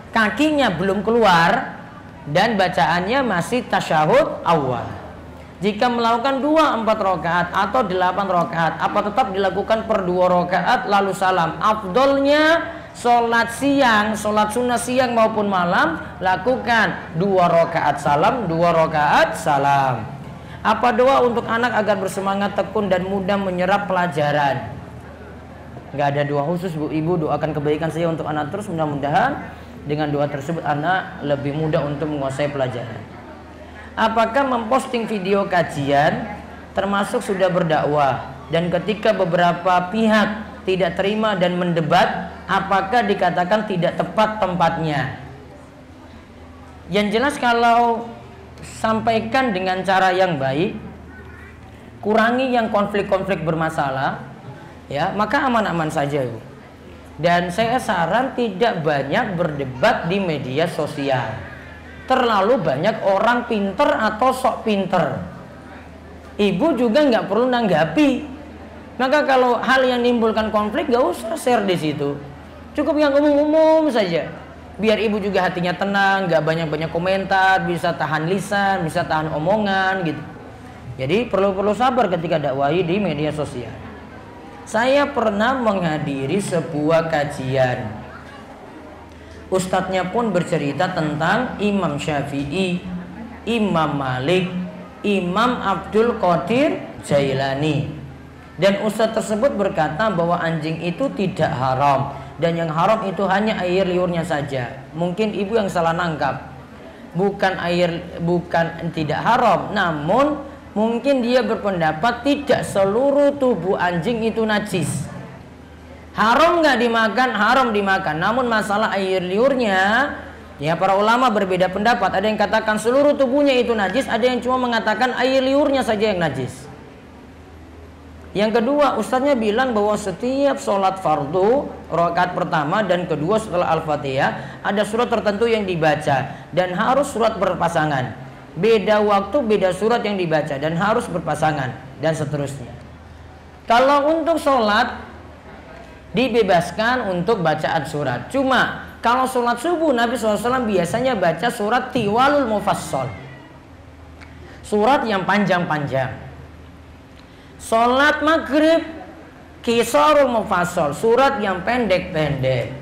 kakinya belum keluar, dan bacaannya masih tasyahud awal. Jika melakukan 2, 4 rakaat atau 8 rakaat, apa tetap dilakukan per 2 rakaat lalu salam? Afdolnya sholat siang, sholat sunnah siang maupun malam, lakukan 2 rakaat salam, 2 rakaat salam. Apa doa untuk anak agar bersemangat, tekun dan mudah menyerap pelajaran? Gak ada doa khusus Bu Ibu, doakan kebaikan saya untuk anak terus, mudah-mudahan dengan doa tersebut anak lebih mudah untuk menguasai pelajaran. Apakah memposting video kajian termasuk sudah berdakwah, dan ketika beberapa pihak tidak terima dan mendebat, apakah dikatakan tidak tepat tempatnya? Yang jelas kalau sampaikan dengan cara yang baik, kurangi yang konflik-konflik bermasalah, ya, maka aman-aman saja. Dan saya saran tidak banyak berdebat di media sosial. Terlalu banyak orang pinter atau sok pinter. Ibu juga nggak perlu nanggapi. Maka kalau hal yang menimbulkan konflik, gak usah share di situ. Cukup yang umum-umum saja. Biar ibu juga hatinya tenang, gak banyak-banyak komentar, bisa tahan lisan, bisa tahan omongan gitu. Jadi perlu sabar ketika dakwahi di media sosial. Saya pernah menghadiri sebuah kajian. Ustadznya pun bercerita tentang Imam Syafi'i, Imam Malik, Imam Abdul Qadir Jailani. Dan ustadz tersebut berkata bahwa anjing itu tidak haram, dan yang haram itu hanya air liurnya saja. Mungkin ibu yang salah nangkap. Bukan tidak haram, namun mungkin dia berpendapat tidak seluruh tubuh anjing itu najis. Haram nggak dimakan? Haram dimakan. Namun masalah air liurnya, ya para ulama berbeda pendapat. Ada yang katakan seluruh tubuhnya itu najis, ada yang cuma mengatakan air liurnya saja yang najis. Yang kedua, ustadznya bilang bahwa setiap sholat fardu, rakaat pertama dan kedua setelah Al-Fatihah, ada surat tertentu yang dibaca dan harus surat berpasangan. Beda waktu, beda surat yang dibaca dan harus berpasangan dan seterusnya. Kalau untuk sholat dibebaskan untuk bacaan surat. Cuma kalau sholat subuh Nabi SAW biasanya baca surat Tiwalul Mufassal, surat yang panjang-panjang. Sholat maghrib Qisarul Mufassal, surat yang pendek-pendek.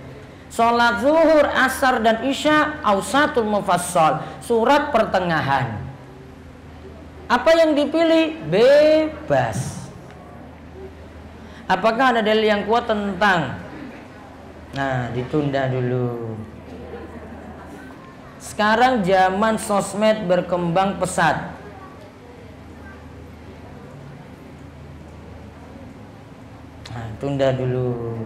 Sholat zuhur, asar dan isya Ausatul Mufassal, surat pertengahan. Apa yang dipilih? Bebas. Apakah ada dalil yang kuat tentang? Nah, ditunda dulu. Sekarang zaman sosmed berkembang pesat. Nah, tunda dulu.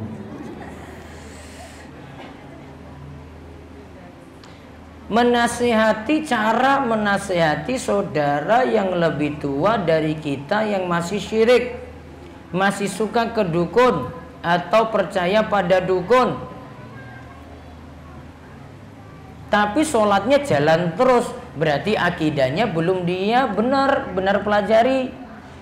Cara menasihati saudara yang lebih tua dari kita yang masih syirik, masih suka ke dukun atau percaya pada dukun, tapi sholatnya jalan terus, berarti akidahnya belum dia benar pelajari.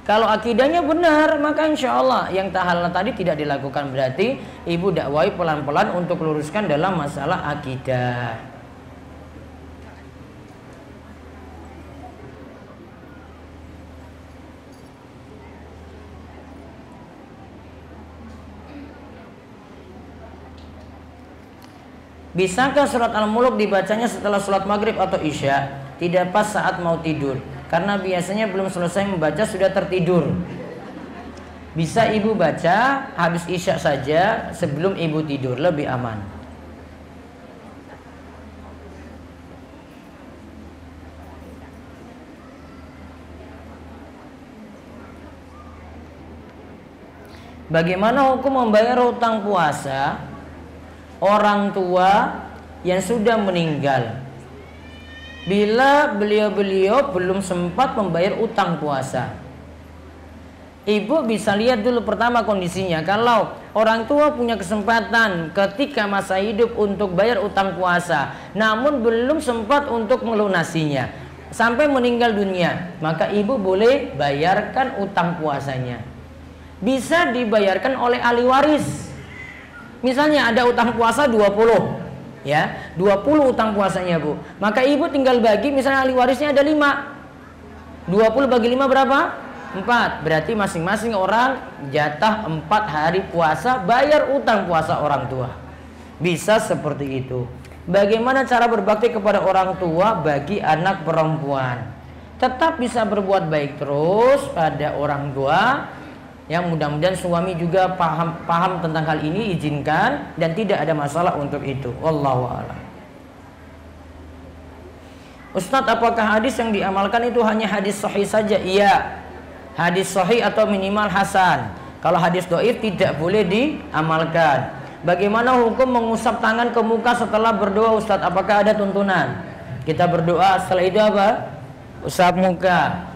Kalau akidahnya benar, maka insya Allah yang tahalal tadi tidak dilakukan. Berarti ibu dakwai pelan-pelan untuk luruskan dalam masalah akidah. Bisakah surat Al-Mulk dibacanya setelah sholat maghrib atau isya? Tidak pas saat mau tidur, karena biasanya belum selesai membaca sudah tertidur. Bisa ibu baca habis isya saja sebelum ibu tidur, lebih aman. Bagaimana hukum membayar hutang puasa orang tua yang sudah meninggal bila beliau belum sempat membayar utang puasa? Ibu bisa lihat dulu pertama kondisinya. Kalau orang tua punya kesempatan ketika masa hidup untuk bayar utang puasa, namun belum sempat untuk melunasinya sampai meninggal dunia, maka ibu boleh bayarkan utang puasanya. Bisa dibayarkan oleh ahli waris. Misalnya ada utang puasa 20, ya, 20 utang puasanya, Bu. Maka ibu tinggal bagi, misalnya ahli warisnya ada 5. 20 bagi 5 berapa? 4. Berarti masing-masing orang jatah 4 hari puasa bayar utang puasa orang tua. Bisa seperti itu. Bagaimana cara berbakti kepada orang tua bagi anak perempuan? Tetap bisa berbuat baik terus pada orang tua. Yang mudah-mudahan suami juga paham tentang hal ini, izinkan, dan tidak ada masalah untuk itu. Wallahu a'lam. Ustadz, apakah hadis yang diamalkan itu hanya hadis sahih saja? Iya, hadis sahih atau minimal hasan. Kalau hadis dhaif tidak boleh diamalkan. Bagaimana hukum mengusap tangan ke muka setelah berdoa, Ustadz? Apakah ada tuntunan? Kita berdoa, setelah itu apa? Usap muka.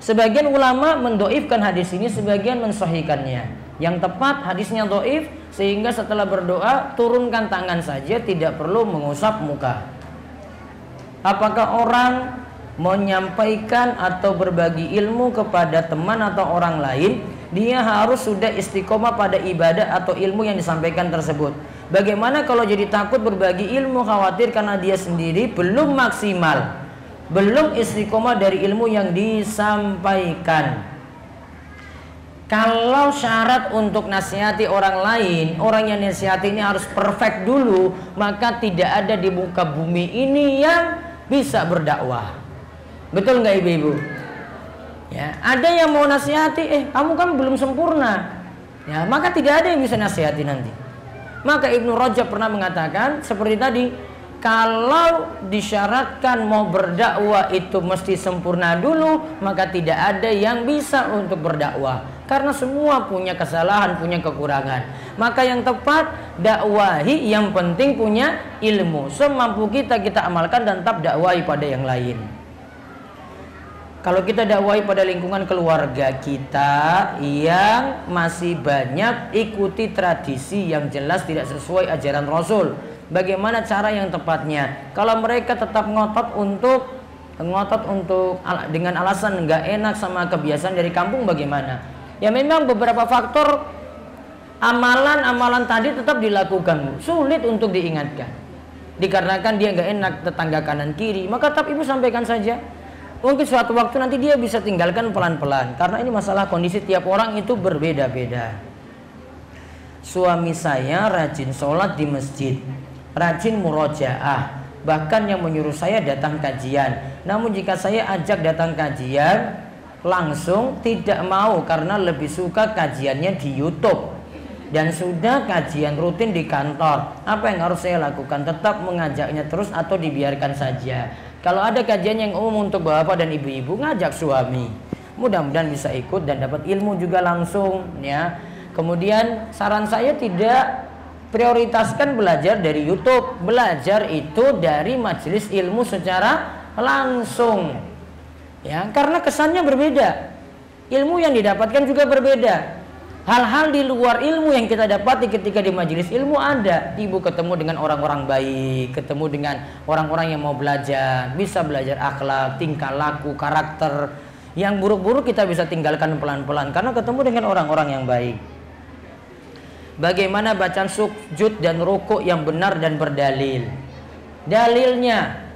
Sebagian ulama mendoifkan hadis ini, sebagian mensahihkannya. Yang tepat hadisnya doif, sehingga setelah berdoa turunkan tangan saja, tidak perlu mengusap muka. Apakah orang menyampaikan atau berbagi ilmu kepada teman atau orang lain, dia harus sudah istiqomah pada ibadah atau ilmu yang disampaikan tersebut? Bagaimana kalau jadi takut berbagi ilmu, khawatir karena dia sendiri belum maksimal, belum istiqomah dari ilmu yang disampaikan? Kalau syarat untuk nasihati orang lain, orang yang nasihati ini harus perfect dulu, maka tidak ada di muka bumi ini yang bisa berdakwah. Betul nggak ibu-ibu? Ya, ada yang mau nasihati, kamu kan belum sempurna, ya, maka tidak ada yang bisa nasihati nanti. Maka Ibnu Rajab pernah mengatakan seperti tadi, kalau disyaratkan mau berdakwah itu mesti sempurna dulu, maka tidak ada yang bisa untuk berdakwah, karena semua punya kesalahan, punya kekurangan. Maka yang tepat dakwahi, yang penting punya ilmu. Semampu kita amalkan dan tetap dakwahi pada yang lain. Kalau kita dakwahi pada lingkungan keluarga kita yang masih banyak ikuti tradisi yang jelas tidak sesuai ajaran Rasul, bagaimana cara yang tepatnya? Kalau mereka tetap ngotot untuk dengan alasan nggak enak sama kebiasaan dari kampung, bagaimana? Ya memang beberapa faktor amalan-amalan tadi tetap dilakukan, sulit untuk diingatkan. Dikarenakan dia nggak enak tetangga kanan kiri, maka tetap ibu sampaikan saja. Mungkin suatu waktu nanti dia bisa tinggalkan pelan-pelan, karena ini masalah kondisi tiap orang itu berbeda-beda. Suami saya rajin sholat di masjid, rajin murojaah, bahkan yang menyuruh saya datang kajian. Namun jika saya ajak datang kajian langsung tidak mau, karena lebih suka kajiannya di YouTube dan sudah kajian rutin di kantor. Apa yang harus saya lakukan? Tetap mengajaknya terus atau dibiarkan saja? Kalau ada kajian yang umum untuk bapak dan ibu-ibu, ngajak suami, mudah-mudahan bisa ikut dan dapat ilmu juga langsung, ya. Kemudian saran saya tidak prioritaskan belajar dari YouTube, belajar itu dari majelis ilmu secara langsung, ya, karena kesannya berbeda, ilmu yang didapatkan juga berbeda. Hal-hal di luar ilmu yang kita dapati ketika di majelis ilmu ada. Ibu ketemu dengan orang-orang baik, ketemu dengan orang-orang yang mau belajar, bisa belajar akhlak, tingkah laku, karakter. Yang buruk-buruk kita bisa tinggalkan pelan-pelan karena ketemu dengan orang-orang yang baik. Bagaimana bacaan sujud dan rukuk yang benar dan berdalil? Dalilnya,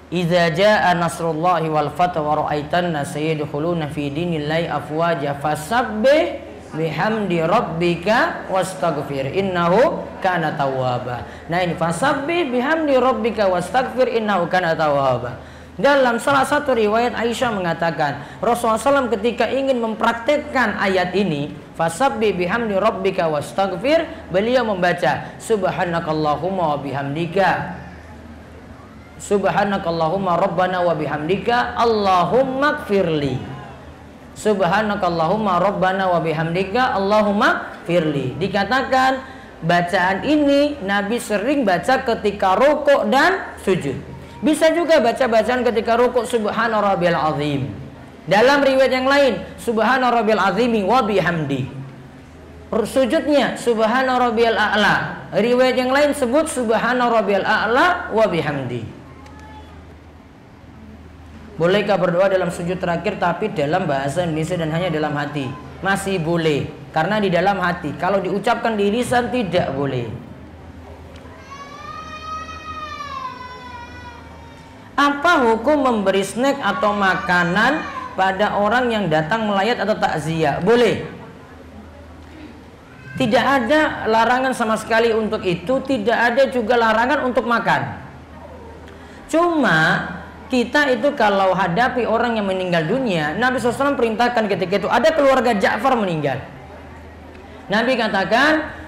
idza jaa nasrullahi wal fath wa ra'aitan nasa yadkhuluna fi dinillahi afwaja fasabbih bihamdi rabbika wastaghfir innahu kana tawwaba. Nah ini fasabbih bihamdi rabbika wastaghfir innahu kana tawwaba. Dalam salah satu riwayat Aisyah mengatakan Rasulullah SAW ketika ingin mempraktekkan ayat ini, fasabbih bihamdi rabbika wastaghfir, beliau membaca subhanakallahumma wa bihamdika, subhanakallahumma rabbana wa bihamdika Allahumma gfirli, subhanakallahumma rabbana wa bihamdika Allahumma gfirli. Dikatakan bacaan ini Nabi sering baca ketika rukuk dan sujud. Bisa juga baca bacaan ketika rukuk subhana rabbiyal azim. Dalam riwayat yang lain, subhana rabbil azimi wa bihamdi. Sujudnya subhana rabbiyal a'la. Riwayat yang lain sebut subhana rabbiyal a'la wa bihamdi. Bolehkah berdoa dalam sujud terakhir tapi dalam bahasa Indonesia dan hanya dalam hati? Masih boleh, karena di dalam hati. Kalau diucapkan di lisan tidak boleh. Apa hukum memberi snack atau makanan pada orang yang datang melayat atau takziah? Boleh. Tidak ada larangan sama sekali untuk itu. Tidak ada juga larangan untuk makan. Cuma kita itu kalau hadapi orang yang meninggal dunia, Nabi SAW perintahkan ketika itu ada keluarga Ja'far meninggal. Nabi katakan,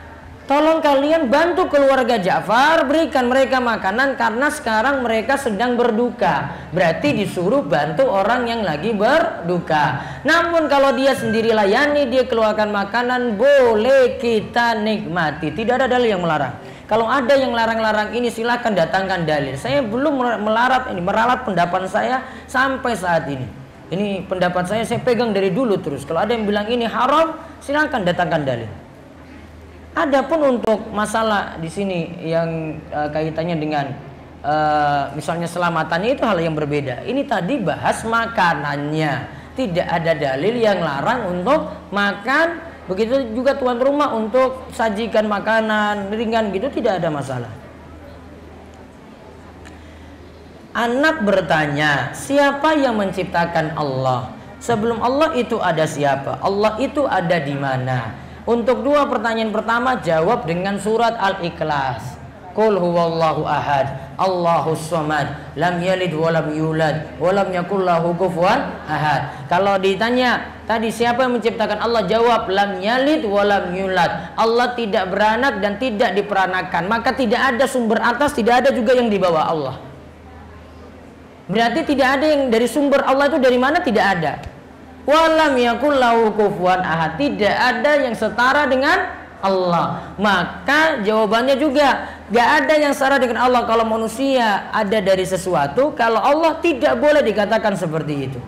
tolong kalian bantu keluarga Ja'far, berikan mereka makanan karena sekarang mereka sedang berduka. Berarti disuruh bantu orang yang lagi berduka. Namun kalau dia sendiri layani, dia keluarkan makanan, boleh kita nikmati. Tidak ada dalil yang melarang. Kalau ada yang larang-larang ini, silahkan datangkan dalil. Saya belum meralat pendapat saya sampai saat ini. Ini pendapat saya pegang dari dulu terus. Kalau ada yang bilang ini haram, silahkan datangkan dalil. Adapun untuk masalah di sini yang kaitannya dengan misalnya selamatannya, itu hal yang berbeda. Ini tadi bahas makanannya. Tidak ada dalil yang larang untuk makan. Begitu juga tuan rumah untuk sajikan makanan ringan gitu, tidak ada masalah. Anak bertanya, siapa yang menciptakan Allah? Sebelum Allah itu ada siapa? Allah itu ada di mana? Untuk dua pertanyaan pertama, jawab dengan surat Al-Ikhlas. Qul huwallahu ahad, Allahus samad, lam yalid walam yulad, walam yakul lahu kufuwan ahad. Kalau ditanya tadi siapa yang menciptakan Allah, jawab lam yalid walam yulad. Allah tidak beranak dan tidak diperanakan. Maka tidak ada sumber atas, tidak ada juga yang di bawah Allah. Berarti tidak ada yang dari sumber Allah itu dari mana, tidak ada. Walam yakul lahu kufuwan ahad, tidak ada yang setara dengan Allah. Maka jawabannya juga gak ada yang setara dengan Allah. Kalau manusia ada dari sesuatu, kalau Allah tidak boleh dikatakan seperti itu.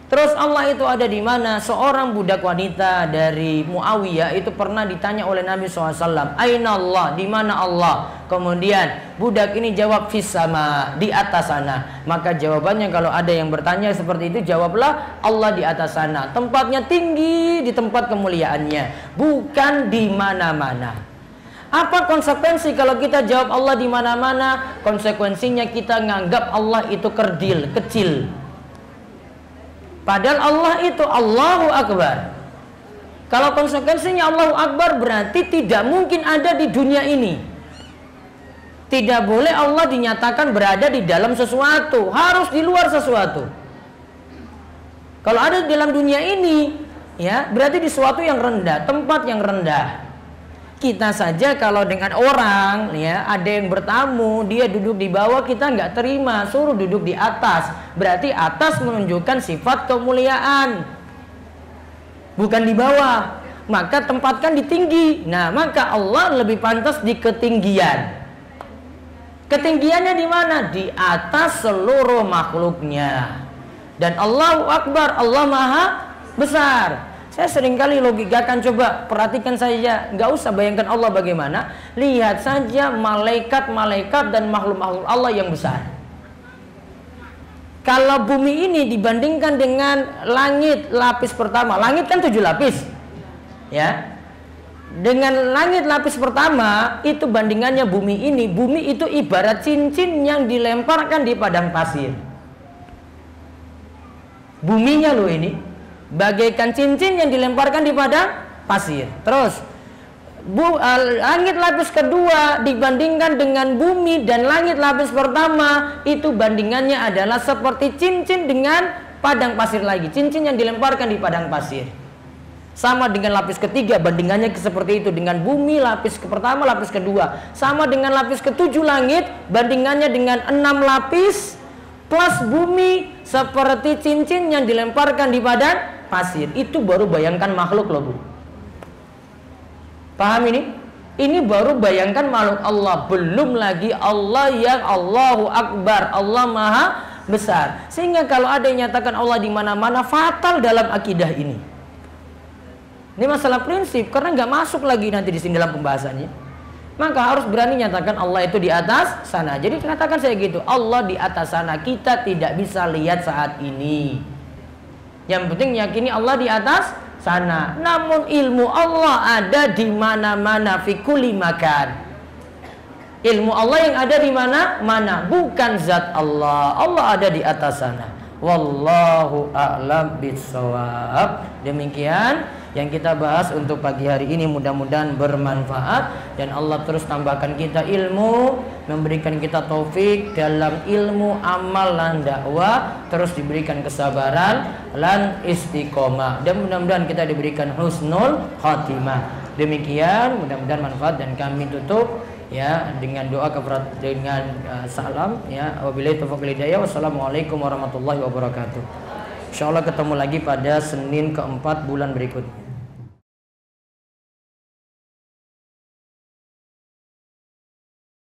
Terus Allah itu ada di mana? Seorang budak wanita dari Muawiyah itu pernah ditanya oleh Nabi SAW, Aina Allah, di mana Allah? Kemudian budak ini jawab fis sama, di atas sana. Maka jawabannya kalau ada yang bertanya seperti itu, jawablah Allah di atas sana. Tempatnya tinggi, di tempat kemuliaannya, bukan di mana-mana. Apa konsekuensi kalau kita jawab Allah di mana-mana? Konsekuensinya kita nganggap Allah itu kerdil, kecil. Padahal Allah itu Allahu Akbar. Kalau konsekuensinya Allahu Akbar, berarti tidak mungkin ada di dunia ini. Tidak boleh Allah dinyatakan berada di dalam sesuatu, harus di luar sesuatu. Kalau ada di dalam dunia ini, ya berarti di sesuatu yang rendah, tempat yang rendah. Kita saja kalau dengan orang, ya ada yang bertamu, dia duduk di bawah, kita nggak terima, suruh duduk di atas. Berarti atas menunjukkan sifat kemuliaan, bukan di bawah. Maka tempatkan di tinggi. Nah, maka Allah lebih pantas di ketinggian. Ketinggiannya di mana? Di atas seluruh makhluknya. Dan Allahu Akbar, Allah Maha Besar. Saya seringkali logikakan, coba perhatikan saja, nggak usah bayangkan Allah bagaimana. Lihat saja malaikat-malaikat dan makhluk-makhluk Allah yang besar. Kalau bumi ini dibandingkan dengan langit lapis pertama, langit kan 7 lapis, ya. Dengan langit lapis pertama itu bandingannya bumi ini. Bumi itu ibarat cincin yang dilemparkan di padang pasir. Buminya loh ini bagaikan cincin yang dilemparkan di padang pasir. Terus langit lapis kedua dibandingkan dengan bumi dan langit lapis pertama, itu bandingannya adalah seperti cincin dengan padang pasir lagi. Cincin yang dilemparkan di padang pasir. Sama dengan lapis ketiga, bandingannya seperti itu dengan bumi lapis pertama, lapis kedua. Sama dengan lapis ketujuh langit, bandingannya dengan 6 lapis plus bumi seperti cincin yang dilemparkan di padang pasir. Itu baru bayangkan makhluk loh, Bu. Paham ini? Ini baru bayangkan makhluk Allah. Belum lagi Allah yang Allahu Akbar, Allah Maha besar. Sehingga kalau ada yang nyatakan Allah di mana-mana, fatal dalam akidah ini. Ini masalah prinsip, karena nggak masuk lagi nanti di sini dalam pembahasannya. Maka harus berani nyatakan Allah itu di atas sana. Jadi katakan saya gitu, Allah di atas sana, kita tidak bisa lihat saat ini. Yang penting yakini Allah di atas sana. Namun ilmu Allah ada di mana-mana, fi kulli makan. Ilmu Allah yang ada di mana-mana, bukan zat Allah. Allah ada di atas sana. Wallahu a'lam bishawab. Demikian yang kita bahas untuk pagi hari ini, mudah-mudahan bermanfaat dan Allah terus tambahkan kita ilmu, memberikan kita taufik dalam ilmu, amal dan dakwah, terus diberikan kesabaran dan istiqomah, dan mudah-mudahan kita diberikan husnul khatimah. Demikian, mudah-mudahan manfaat, dan kami tutup ya dengan doa dengan salam ya. Wabillahi taufiq wal hidayah. Wassalamualaikum warahmatullahi wabarakatuh. Insyaallah ketemu lagi pada Senin keempat bulan berikutnya.